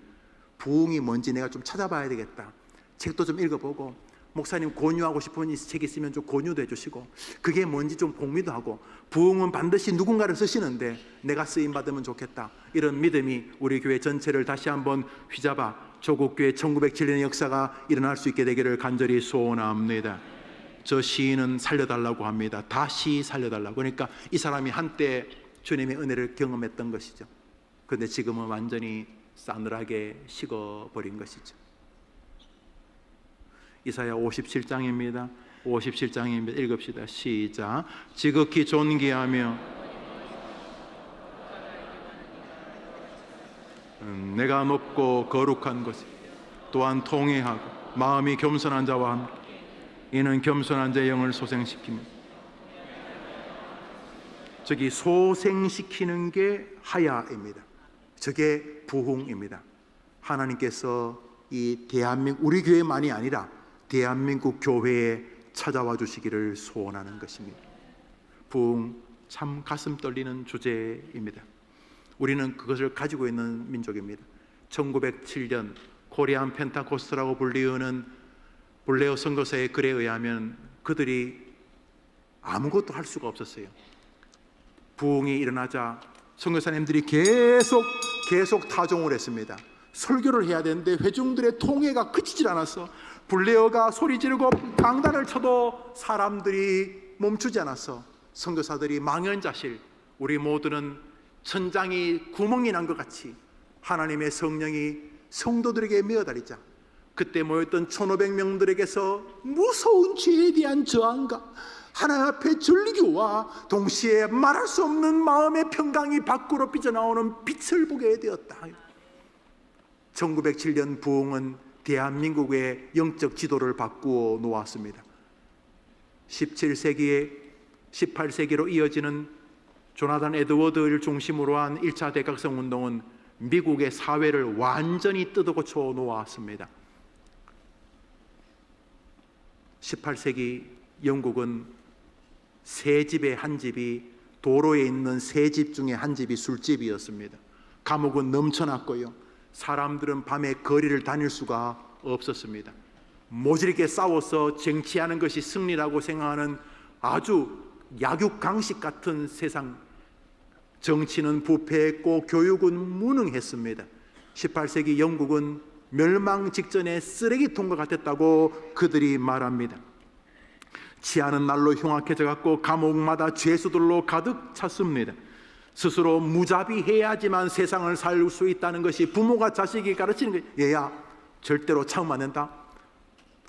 부흥이 뭔지 내가 좀 찾아봐야 되겠다. 책도 좀 읽어보고, 목사님 권유하고 싶은 책 있으면 좀 권유도 해주시고, 그게 뭔지 좀 공유도 하고, 부흥은 반드시 누군가를 쓰시는데 내가 쓰임받으면 좋겠다. 이런 믿음이 우리 교회 전체를 다시 한번 휘잡아 조국교회 1907년의 역사가 일어날 수 있게 되기를 간절히 소원합니다. 저 시인은 살려달라고 합니다. 다시 살려달라고. 그러니까 이 사람이 한때 주님의 은혜를 경험했던 것이죠. 그런데 지금은 완전히 싸늘하게 식어버린 것이죠. 이사야 57장입니다. 57장입니다. 읽읍시다. 시작. 지극히 존귀하며 내가 높고 거룩한 곳, 또한 통회하고 마음이 겸손한 자와 함께, 이는 겸손한 자의 영을 소생시킵니다. 저기 소생시키는 게 하야입니다. 저게 부흥입니다. 하나님께서 이 대한민국, 우리 교회만이 아니라 대한민국 교회에 찾아와 주시기를 소원하는 것입니다. 부흥, 참 가슴 떨리는 주제입니다. 우리는 그것을 가지고 있는 민족입니다. 1907년 코리안 펜타코스트라고 불리우는 볼레오 선교사의 글에 의하면 그들이 아무것도 할 수가 없었어요. 부흥이 일어나자 선교사님들이 계속 타종을 했습니다. 설교를 해야 되는데 회중들의 통회가 그치질 않았어. 불레어가 소리 지르고 강단을 쳐도 사람들이 멈추지 않았어. 선교사들이 망연자실, 우리 모두는 천장이 구멍이 난 것 같이 하나님의 성령이 성도들에게 메어달리자 그때 모였던 1500명들에게서 무서운 죄에 대한 저항과 하나님 앞에 절기와 동시에 말할 수 없는 마음의 평강이 밖으로 삐져나오는 빛을 보게 되었다. 1907년 부흥은 대한민국의 영적 지도를 바꾸어 놓았습니다. 17세기에 18세기로 이어지는 조나단 에드워드를 중심으로 한 1차 대각성 운동은 미국의 사회를 완전히 뜯어고쳐 놓았습니다. 18세기 영국은 세 집의 한 집이, 도로에 있는 세 집 중에 한 집이 술집이었습니다. 감옥은 넘쳐났고요, 사람들은 밤에 거리를 다닐 수가 없었습니다. 모질게 싸워서 쟁취하는 것이 승리라고 생각하는 아주 약육강식 같은 세상, 정치는 부패했고 교육은 무능했습니다. 18세기 영국은 멸망 직전의 쓰레기통과 같았다고 그들이 말합니다. 치안은 날로 흉악해져 갔고 감옥마다 죄수들로 가득 찼습니다. 스스로 무자비해야지만 세상을 살 수 있다는 것이 부모가 자식에게 가르치는 거예요. 얘야, 절대로 참으면 안 된다.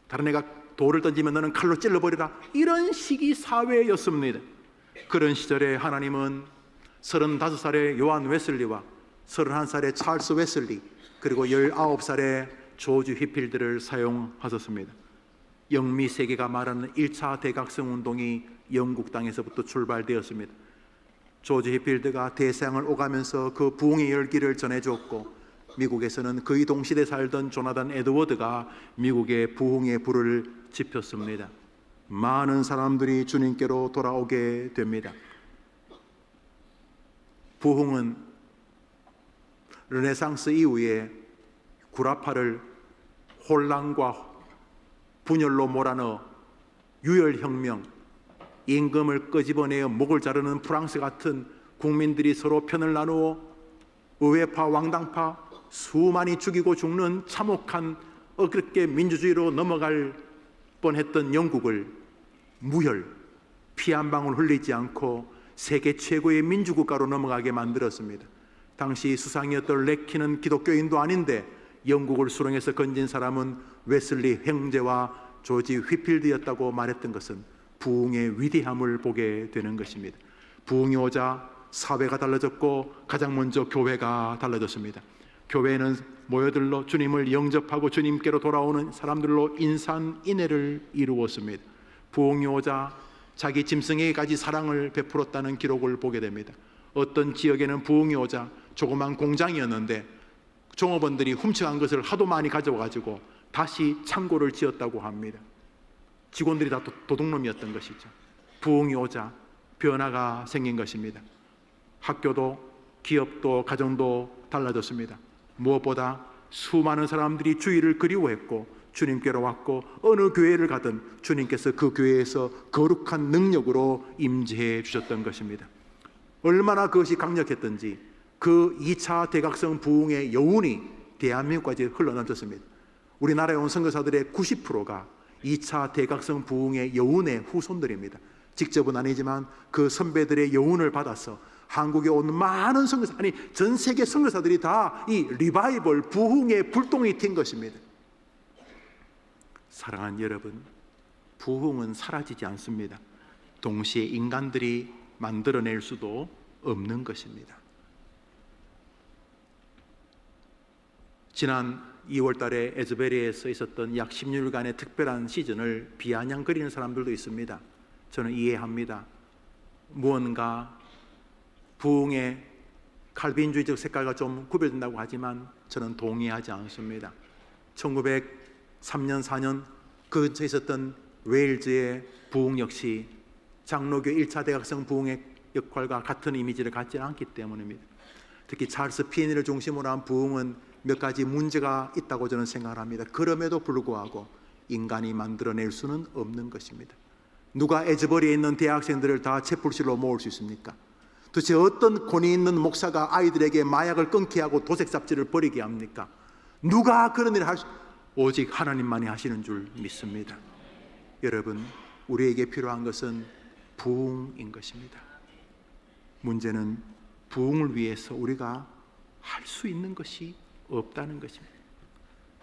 다른 애가 돌을 던지면 너는 칼로 찔러버리라. 이런 식의 사회였습니다. 그런 시절에 하나님은 35살의 요한 웨슬리와 31살의 찰스 웨슬리, 그리고 19살의 조지 휘필드를 사용하셨습니다. 영미 세계가 말하는 1차 대각성 운동이 영국 땅에서부터 출발되었습니다. 조지 휘필드가 대서양을 오가면서 그 부흥의 열기를 전해주었고, 미국에서는 그의 동시대에 살던 조나단 에드워드가 미국의 부흥의 불을 지폈습니다. 많은 사람들이 주님께로 돌아오게 됩니다. 부흥은 르네상스 이후에 구라파를 혼란과 분열로 몰아넣어 유혈혁명, 임금을 끄집어내어 목을 자르는 프랑스 같은 국민들이 서로 편을 나누어 의회파, 왕당파 수많이 죽이고 죽는 참혹한 어그럽게 민주주의로 넘어갈 뻔했던 영국을 무혈, 피 한 방울 흘리지 않고 세계 최고의 민주국가로 넘어가게 만들었습니다. 당시 수상이었던 레키는 기독교인도 아닌데 영국을 수렁에서 건진 사람은 웨슬리 형제와 조지 휘필드였다고 말했던 것은 부흥의 위대함을 보게 되는 것입니다. 부흥이 오자 사회가 달라졌고 가장 먼저 교회가 달라졌습니다. 교회는 모여들러 주님을 영접하고 주님께로 돌아오는 사람들로 인산인해를 이루었습니다. 부흥이 오자 자기 짐승에게까지 사랑을 베풀었다는 기록을 보게 됩니다. 어떤 지역에는 부흥이 오자 조그만 공장이었는데 종업원들이 훔쳐간 것을 하도 많이 가져와가지고 다시 창고를 지었다고 합니다. 직원들이 다 도둑놈이었던 것이죠. 부흥이 오자 변화가 생긴 것입니다. 학교도 기업도 가정도 달라졌습니다. 무엇보다 수많은 사람들이 주의를 그리워했고 주님께로 왔고 어느 교회를 가든 주님께서 그 교회에서 거룩한 능력으로 임재해 주셨던 것입니다. 얼마나 그것이 강력했던지 그 2차 대각성 부흥의 여운이 대한민국까지 흘러넘쳤습니다. 우리나라에 온 선교사들의 90%가 2차 대각성 부흥의 여운의 후손들입니다. 직접은 아니지만 그 선배들의 여운을 받아서 한국에 온 많은 선교사, 아니 전 세계 선교사들이 다 이 리바이벌 부흥의 불똥이 튄 것입니다. 사랑하는 여러분, 부흥은 사라지지 않습니다. 동시에 인간들이 만들어낼 수도 없는 것입니다. 지난 2월 달에 에즈베리에서 있었던 약 16일간의 특별한 시즌을 비아냥거리는 사람들도 있습니다. 저는 이해합니다. 무언가 부흥의 칼빈주의적 색깔과 좀 구별된다고 하지만 저는 동의하지 않습니다. 1903년 4년 그 근처에 있었던 웨일즈의 부흥 역시 장로교 1차 대각성 부흥의 역할과 같은 이미지를 갖지 않기 때문입니다. 특히 찰스 피니를 중심으로 한 부흥은 몇 가지 문제가 있다고 저는 생각을 합니다. 그럼에도 불구하고 인간이 만들어낼 수는 없는 것입니다. 누가 에즈버리에 있는 대학생들을 다 채플실로 모을 수 있습니까? 도대체 어떤 권위 있는 목사가 아이들에게 마약을 끊게 하고 도색잡지를 버리게 합니까? 누가 그런 일을 오직 하나님만이 하시는 줄 믿습니다. 여러분, 우리에게 필요한 것은 부흥인 것입니다. 문제는 부흥을 위해서 우리가 할 수 있는 것이 없다는 것입니다.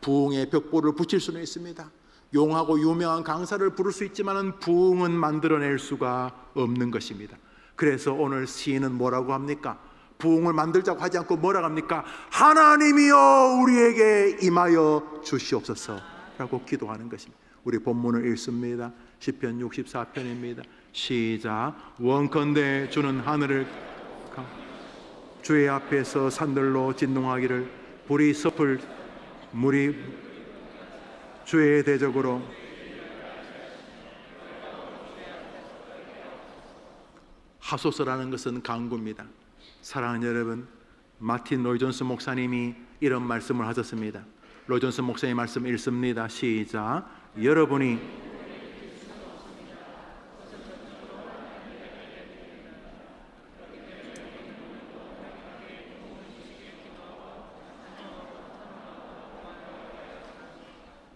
부흥의 벽보를 붙일 수는 있습니다. 용하고 유명한 강사를 부를 수 있지만 부흥은 만들어낼 수가 없는 것입니다. 그래서 오늘 시인은 뭐라고 합니까? 부흥을 만들자고 하지 않고 뭐라고 합니까? 하나님이여 우리에게 임하여 주시옵소서 라고 기도하는 것입니다. 우리 본문을 읽습니다. 시편 64편입니다. 시작. 원컨대 주는 하늘을 주의 앞에서 산들로 진동하기를 불이 섭을 물이 주의 대적으로. 하소서라는 것은 강구입니다. 사랑하는 여러분, 마틴 로이 존스 목사님이 이런 말씀을 하셨습니다. 로이 존스 목사님 말씀 읽습니다. 시작. 여러분이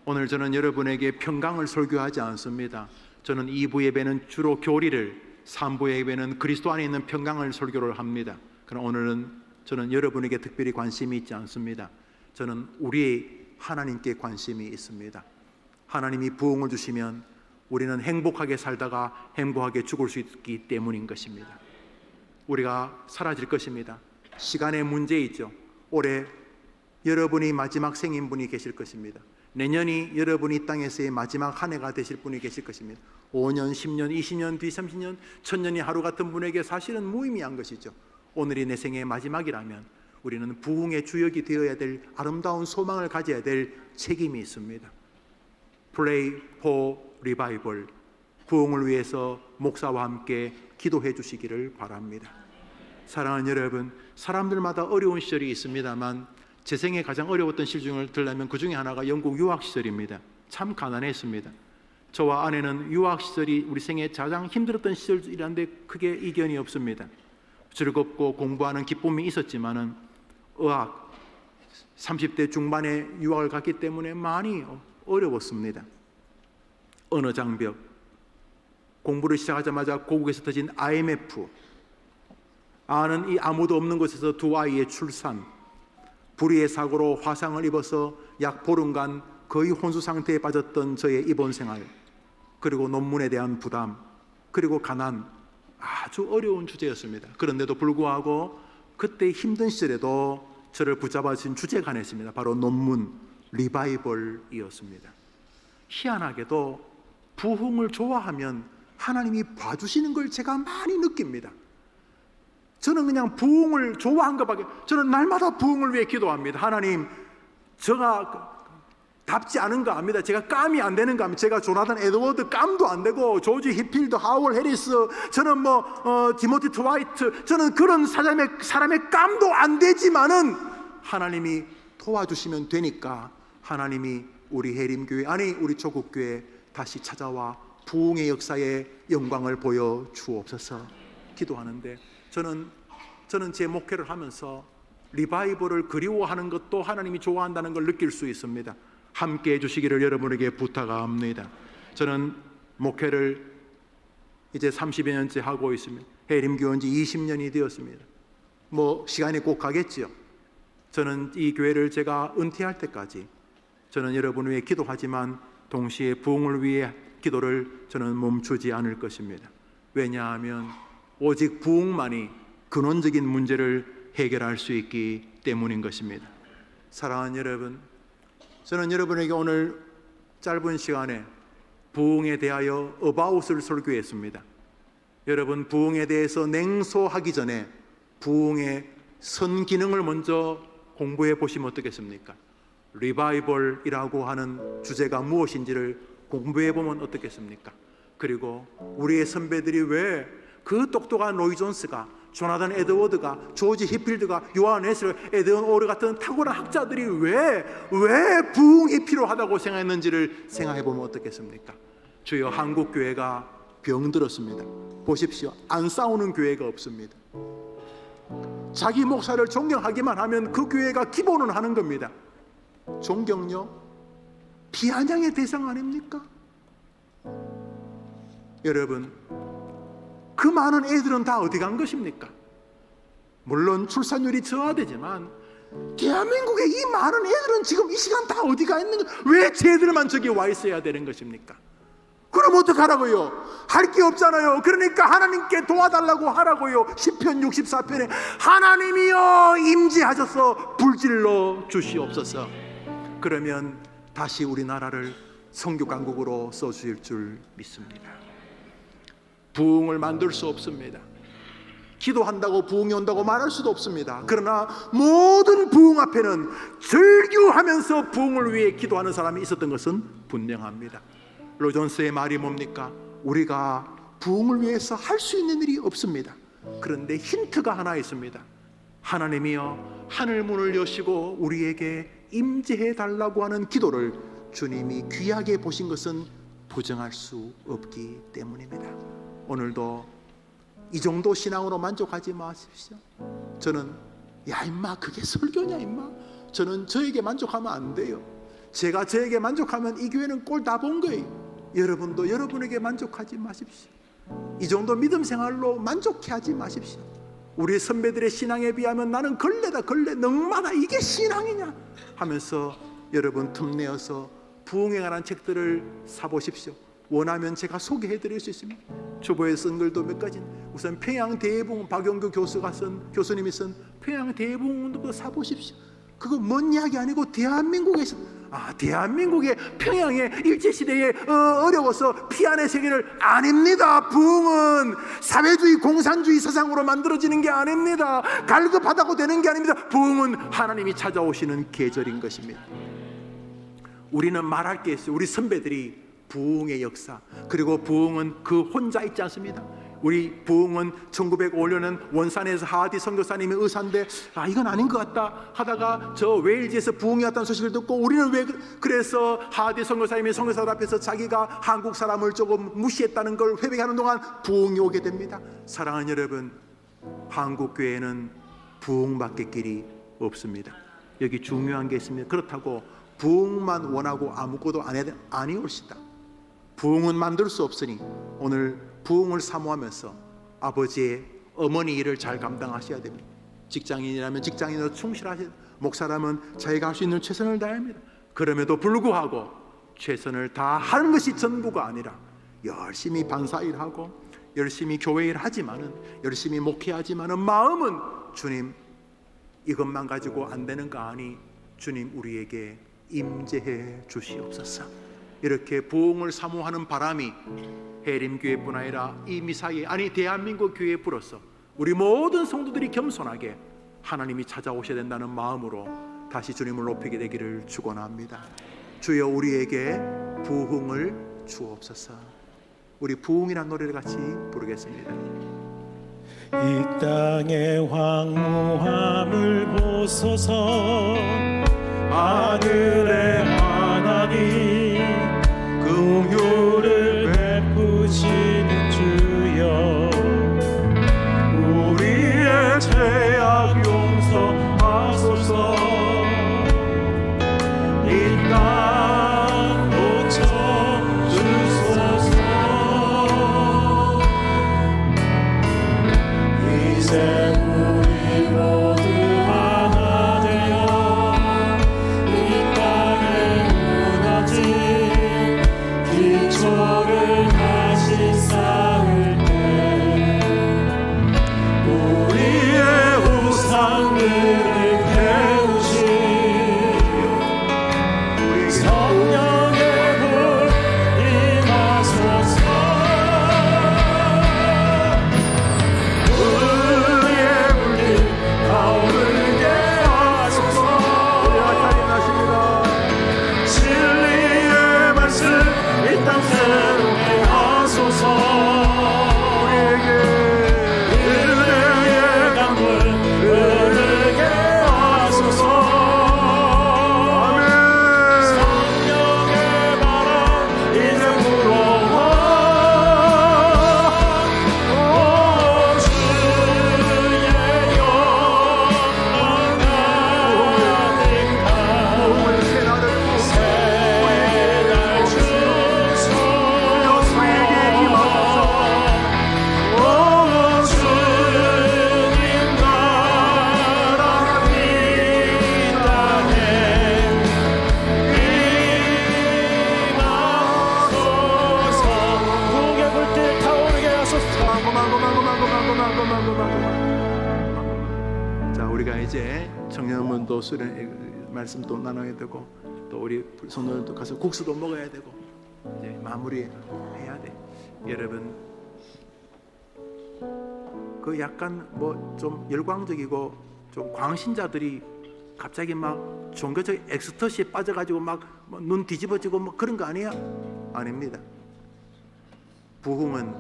오늘 저는 여러분에게 평강을 설교하지 않습니다. 저는 2부 예배는 주로 교리를, 3부 예배는 그리스도 안에 있는 평강을 설교를 합니다. 그러나 오늘은 저는 여러분에게 특별히 관심이 있지 않습니다. 저는 우리의 하나님께 관심이 있습니다. 하나님이 부흥을 주시면 우리는 행복하게 살다가 행복하게 죽을 수 있기 때문인 것입니다. 우리가 사라질 것입니다. 시간의 문제이죠. 올해 여러분이 마지막 생인분이 계실 것입니다. 내년이 여러분이 이 땅에서의 마지막 한 해가 되실 분이 계실 것입니다. 5년, 10년, 20년 뒤 30년, 1000년이 하루 같은 분에게 사실은 무의미한 것이죠. 오늘이 내 생의 마지막이라면 우리는 부흥의 주역이 되어야 될 아름다운 소망을 가져야 될 책임이 있습니다. Pray for Revival, 부흥을 위해서 목사와 함께 기도해 주시기를 바랍니다. 사랑하는 여러분, 사람들마다 어려운 시절이 있습니다만 제 생에 가장 어려웠던 시중을 들려면 그 중에 하나가 영국 유학 시절입니다. 참 가난했습니다. 저와 아내는 유학 시절이 우리 생에 가장 힘들었던 시절이라는데 크게 이견이 없습니다. 즐겁고 공부하는 기쁨이 있었지만은 의학 30대 중반에 유학을 갔기 때문에 많이 어려웠습니다. 언어 장벽, 공부를 시작하자마자 고국에서 터진 IMF, 아는 이 아무도 없는 곳에서 두 아이의 출산, 불의의 사고로 화상을 입어서 약 보름간 거의 혼수 상태에 빠졌던 저의 입원 생활, 그리고 논문에 대한 부담, 그리고 가난, 아주 어려운 주제였습니다. 그런데도 불구하고 그때 힘든 시절에도 저를 붙잡아 주신 주제가 하나 있습니다. 바로 논문, 리바이벌이었습니다. 희한하게도 부흥을 좋아하면 하나님이 봐주시는 걸 제가 많이 느낍니다. 저는 그냥 부흥을 좋아한 것밖에, 저는 날마다 부흥을 위해 기도합니다. 하나님, 제가 답지 않은가 합니다. 제가 감이 안 되는가 합니다. 제가 조나단 에드워드 감도 안 되고, 조지 히필드, 하월 해리스, 저는 디모티 트와이트, 저는 그런 사람의 감도 안 되지만은 하나님이 도와주시면 되니까 하나님이 우리 해림교회, 아니 우리 조국교회 다시 찾아와 부흥의 역사에 영광을 보여 주옵소서 기도하는데, 저는 제 목회를 하면서 리바이벌을 그리워하는 것도 하나님이 좋아한다는 걸 느낄 수 있습니다. 함께 해주시기를 여러분에게 부탁합니다. 저는 목회를 이제 30여 년째 하고 있습니다. 해림교회 온 지 20년이 되었습니다. 뭐 시간이 꼭 가겠지요. 저는 이 교회를 제가 은퇴할 때까지 저는 여러분을 위해 기도하지만 동시에 부흥을 위해 기도를 저는 멈추지 않을 것입니다. 왜냐하면 오직 부흥만이 근원적인 문제를 해결할 수 있기 때문인 것입니다. 사랑하는 여러분, 저는 여러분에게 오늘 짧은 시간에 부흥에 대하여 어바웃을 설교했습니다. 여러분, 부흥에 대해서 냉소하기 전에 부흥의 선기능을 먼저 공부해 보시면 어떻겠습니까? 리바이벌이라고 하는 주제가 무엇인지를 공부해 보면 어떻겠습니까? 그리고 우리의 선배들이 왜 그 똑똑한 로이 존스가, 조나단 에드워드가, 조지 히필드가, 요한 웨슬리, 에드원 오르 같은 탁월한 학자들이 왜 부흥이 필요하다고 생각했는지를 생각해 보면 어떻겠습니까? 주여, 한국 교회가 병들었습니다. 보십시오. 안 싸우는 교회가 없습니다. 자기 목사를 존경하기만 하면 그 교회가 기본은 하는 겁니다. 존경요? 비아냥의 대상 아닙니까? 여러분, 그 많은 애들은 다 어디 간 것입니까? 물론 출산율이 저하되지만 대한민국의 이 많은 애들은 지금 이 시간 다 어디 가 있는 거? 왜 쟤들만 저기 와 있어야 되는 것입니까? 그럼 어떡하라고요? 할 게 없잖아요. 그러니까 하나님께 도와달라고 하라고요. 시편 64편에 하나님이여 임재하셔서 불질러 주시옵소서. 그러면 다시 우리나라를 선교 강국으로 써주실 줄 믿습니다. 부흥을 만들 수 없습니다. 기도한다고 부흥이 온다고 말할 수도 없습니다. 그러나 모든 부흥 앞에는 절규하면서 부흥을 위해 기도하는 사람이 있었던 것은 분명합니다. 로이 존스의 말이 뭡니까? 우리가 부흥을 위해서 할 수 있는 일이 없습니다. 그런데 힌트가 하나 있습니다. 하나님이여 하늘 문을 여시고 우리에게 임재해 달라고 하는 기도를 주님이 귀하게 보신 것은 부정할 수 없기 때문입니다. 오늘도 이 정도 신앙으로 만족하지 마십시오. 저는 야 임마 그게 설교냐 임마, 저는 저에게 만족하면 안 돼요. 제가 저에게 만족하면 이 교회는 꼴 다 본 거예요. 여러분도 여러분에게 만족하지 마십시오. 이 정도 믿음 생활로 만족해 하지 마십시오. 우리 선배들의 신앙에 비하면 나는 걸레다 걸레, 넉마다 이게 신앙이냐 하면서 여러분 틈내어서 부흥에 관한 책들을 사보십시오. 원하면 제가 소개해 드릴 수 있습니다. 초보에 쓴 글도 몇 가지. 우선 평양대부흥, 박용규 교수님이 쓴 평양대부흥도 사보십시오. 그거 먼 이야기 아니고 대한민국에서, 대한민국의 평양의 일제시대에 어려워서 피안의 세계를 아닙니다. 부흥은 사회주의 공산주의 사상으로 만들어지는 게 아닙니다. 갈급하다고 되는 게 아닙니다. 부흥은 하나님이 찾아오시는 계절인 것입니다. 우리는 말할 게 있어요. 우리 선배들이 부흥의 역사, 그리고 부흥은 그 혼자 있지 않습니다. 우리 부흥은 1905년은 원산에서 하디 선교사님이 의사인데 이건 아닌 것 같다 하다가 저 웨일즈에서 부흥이 왔다는 소식을 듣고 우리는 왜 그래서 하디 선교사님이 선교사들 앞에서 자기가 한국 사람을 조금 무시했다는 걸 회백하는 동안 부흥이 오게 됩니다. 사랑하는 여러분, 한국 교회는 부흥밖에 길이 없습니다. 여기 중요한 게 있습니다. 그렇다고 부흥만 원하고 아무것도 안 해도 아니올시다. 부흥은 만들 수 없으니 오늘 부흥을 사모하면서 아버지의 어머니 일을 잘 감당하셔야 됩니다. 직장인이라면 직장인으로 충실하셔야 됩니다. 목사라면 자기가 할 수 있는 최선을 다해야 합니다. 그럼에도 불구하고 최선을 다하는 것이 전부가 아니라 열심히 반사일하고 열심히 교회 일하지만은 열심히 목회하지만은 마음은 주님 이것만 가지고 안 되는 거 아니 주님 우리에게 임재해 주시옵소서. 이렇게 부흥을 사모하는 바람이 해림교회뿐 아니라 이 미사에 대한민국 교회에 불어서 우리 모든 성도들이 겸손하게 하나님이 찾아오셔야 된다는 마음으로 다시 주님을 높이게 되기를 축원합니다. 주여 우리에게 부흥을 주옵소서. 우리 부흥이라는 노래를 같이 부르겠습니다. 이 땅의 황무함을 보소서. 하늘의 하나님 긍휼을 베푸시는 주여, 우리의 죄악 용서하소서. 이 땅 고쳐 주소서. 우리가 이제 청년문도 수련 말씀도 나눠야 되고 또 우리 성도들도 가서 국수도 먹어야 되고 이제 마무리해야 돼. 여러분 그 약간 뭐 좀 열광적이고 좀 광신자들이 갑자기 막 종교적 엑스터시에 빠져가지고 막 눈 뒤집어지고 뭐 그런 거 아니야? 아닙니다. 부흥은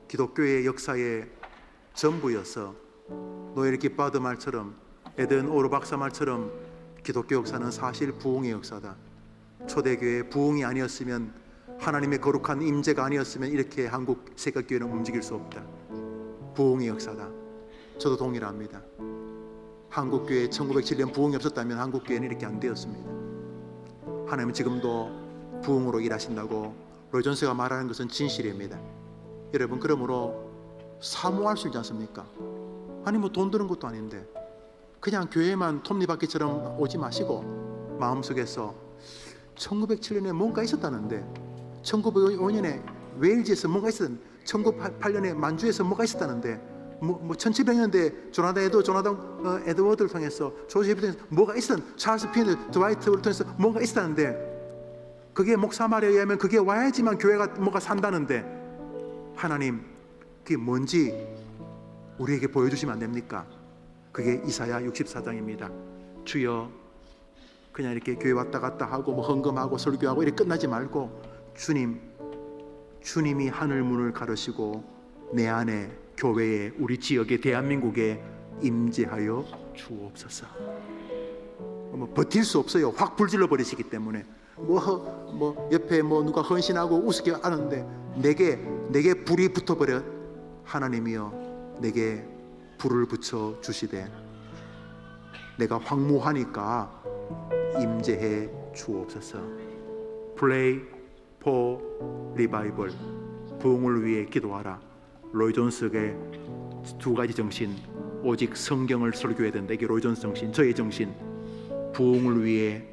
기독교의 역사의 전부여서 노엘 기빠드 말처럼 에덴 오르박사 말처럼 기독교 역사는 사실 부흥의 역사다. 초대교회 부흥이 아니었으면, 하나님의 거룩한 임재가 아니었으면 이렇게 한국 세계교회는 움직일 수 없다. 부흥의 역사다. 저도 동일합니다. 한국교회 1907년 부흥이 없었다면 한국교회는 이렇게 안 되었습니다. 하나님은 지금도 부흥으로 일하신다고 로이 존스가 말하는 것은 진실입니다. 여러분, 그러므로 사모할 수 있지 않습니까? 아니 뭐 돈 드는 것도 아닌데 그냥 교회만 톱니바퀴처럼 오지 마시고 마음속에서 1907년에 뭔가 있었다는데, 1905년에 웨일즈에서 뭔가 있었다는데, 1908년에 만주에서 뭐가 있었다는데, 1700년대 조나단 에드워드를 통해서 조셉을 통해서 뭐가 있었던, 찰스 핀 드와이트를 통해서 뭔가 있었다는데, 그게 목사 말에 의하면 그게 와야지만 교회가 뭐가 산다는데, 하나님 그게 뭔지 우리에게 보여주시면 안 됩니까? 그게 이사야 64장입니다. 주여, 그냥 이렇게 교회 왔다 갔다 하고 뭐 헌금하고 설교하고 이렇게 끝나지 말고, 주님이 하늘 문을 가르시고 내 안에, 교회에, 우리 지역에, 대한민국에 임재하여 주옵소서. 뭐 버틸 수 없어요. 확 불질러 버리시기 때문에. 뭐 옆에 뭐 누가 헌신하고 우습게 하는데 내게 불이 붙어버려. 하나님이여, 내게 불을 붙여 주시되 내가 황무하니까 임재해 주옵소서. Pray for revival. 부흥을 위해 기도하라. 로이 존스의 두 가지 정신, 오직 성경을 설교해야 된다. 이게 로이 존스 정신, 저의 정신. 부흥을 위해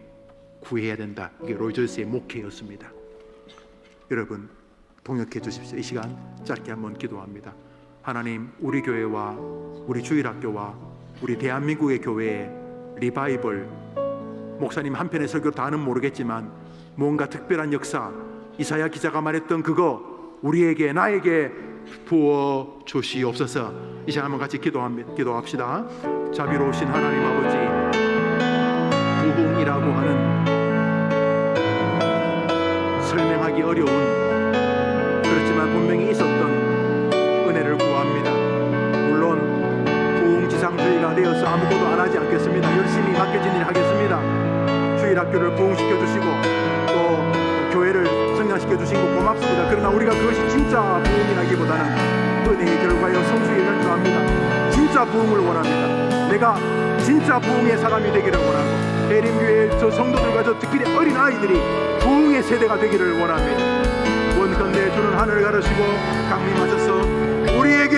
구해야 된다. 이게 로이 존스의 목회였습니다. 여러분, 동역해 주십시오. 이 시간 짧게 한번 기도합니다. 하나님, 우리 교회와 우리 주일학교와 우리 대한민국의 교회에 리바이벌, 목사님 한편의 설교 다는 모르겠지만 뭔가 특별한 역사, 이사야 기자가 말했던 그거 우리에게, 나에게 부어 주시옵소서. 이 시간 한번 같이 기도합시다. 자비로우신 하나님 아버지, 부흥이라고 하는 설명하기 어려운, 그렇지만 분명히 있었던 은혜를 구합니다. 물론 부흥지상주의가 되어서 아무것도 안 하지 않겠습니다. 열심히 맡겨진 일 하겠습니다. 주일학교를 부흥시켜 주시고 또 교회를 성장시켜 주신 거 고맙습니다. 그러나 우리가 그것이 진짜 부흥이라기보다는 은혜의 결과여 성수에 이를 줄 압니다. 진짜 부흥을 원합니다. 내가 진짜 부흥의 사람이 되기를 원하고, 대림교회 저 성도들과 저 특별히 어린 아이들이 부흥의 세대가 되기를 원합니다. 원컨대 주는 하늘을 가르시고 강림하셔서 우리에게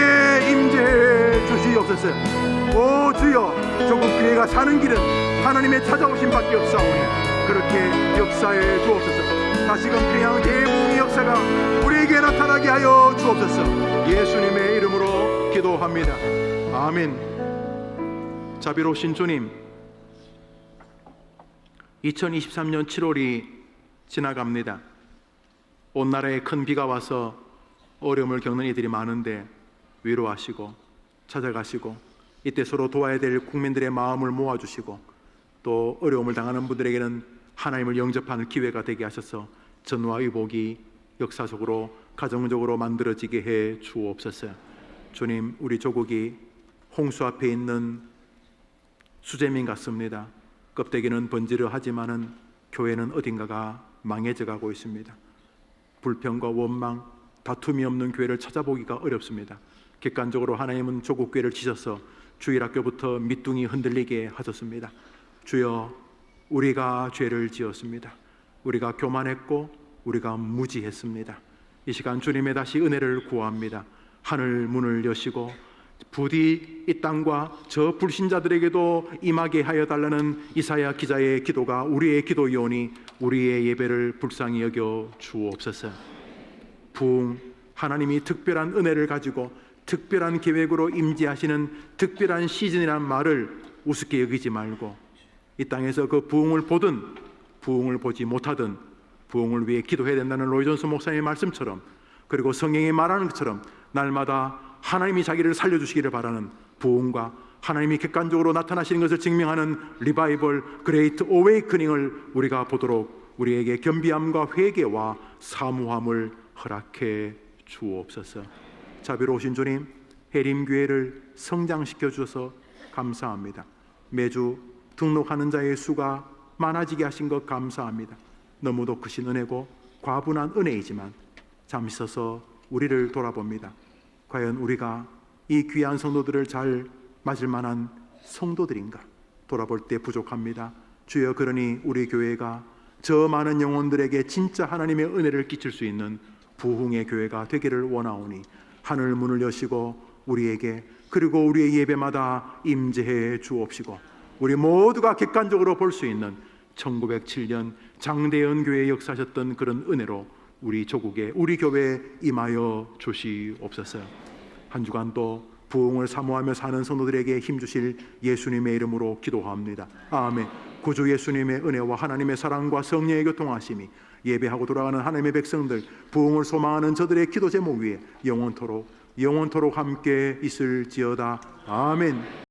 임재해 주시옵소서. 오 주여, 조국 교회가 사는 길은 하나님의 찾아오심 밖에 없사오니 그렇게 역사해 주옵소서. 다시금 평양 대부흥의 역사가 우리에게 나타나게 하여 주옵소서. 예수님의 이름으로 기도합니다. 아멘. 자비로우신 주님, 2023년 7월이 지나갑니다. 온 나라에 큰 비가 와서 어려움을 겪는 이들이 많은데 위로하시고 찾아가시고, 이때 서로 도와야 될 국민들의 마음을 모아주시고, 또 어려움을 당하는 분들에게는 하나님을 영접하는 기회가 되게 하셔서 전과 의복이 역사적으로 가정적으로 만들어지게 해 주옵소서. 주님, 우리 조국이 홍수 앞에 있는 수재민 같습니다. 껍데기는 번지르하지만은 교회는 어딘가가 망해져 가고 있습니다. 불평과 원망, 다툼이 없는 교회를 찾아보기가 어렵습니다. 객관적으로 하나님은 조국 교회를 지셔서 주일학교부터 밑둥이 흔들리게 하셨습니다. 주여, 우리가 죄를 지었습니다. 우리가 교만했고 우리가 무지했습니다. 이 시간 주님의 다시 은혜를 구합니다. 하늘 문을 여시고 부디 이 땅과 저 불신자들에게도 임하게 하여 달라는 이사야 기자의 기도가 우리의 기도이오니 우리의 예배를 불쌍히 여겨 주옵소서. 부흥, 하나님이 특별한 은혜를 가지고 특별한 계획으로 임재하시는 특별한 시즌이라는 말을 우습게 여기지 말고 이 땅에서 그 부흥을 보든 부흥을 보지 못하든 부흥을 위해 기도해야 된다는 로이 존스 목사님의 말씀처럼, 그리고 성경이 말하는 것처럼 날마다 하나님이 자기를 살려주시기를 바라는 부흥과 하나님이 객관적으로 나타나시는 것을 증명하는 리바이벌 그레이트 오웨이크닝을 우리가 보도록 우리에게 겸비함과 회개와 사모함을 허락해 주옵소서. 자비로우신 주님, 해림교회를 성장시켜 주셔서 감사합니다. 매주 등록하는 자의 수가 많아지게 하신 것 감사합니다. 너무도 크신 은혜고 과분한 은혜이지만 잠시 서서 우리를 돌아봅니다. 과연 우리가 이 귀한 성도들을 잘 맞을 만한 성도들인가 돌아볼 때 부족합니다. 주여, 그러니 우리 교회가 저 많은 영혼들에게 진짜 하나님의 은혜를 끼칠 수 있는 부흥의 교회가 되기를 원하오니 하늘 문을 여시고 우리에게, 그리고 우리의 예배마다 임재해 주옵시고 우리 모두가 객관적으로 볼 수 있는 1907년 장대현 교회에 역사하셨던 그런 은혜로 우리 조국에, 우리 교회에 임하여 주시옵소서. 한 주간도 부흥을 사모하며 사는 성도들에게 힘주실 예수님의 이름으로 기도합니다. 아멘. 구주 예수님의 은혜와 하나님의 사랑과 성령의 교통하심이 예배하고 돌아가는 하나님의 백성들, 부흥을 소망하는 저들의 기도 제목 위에 영원토록 함께 있을지어다. 아멘.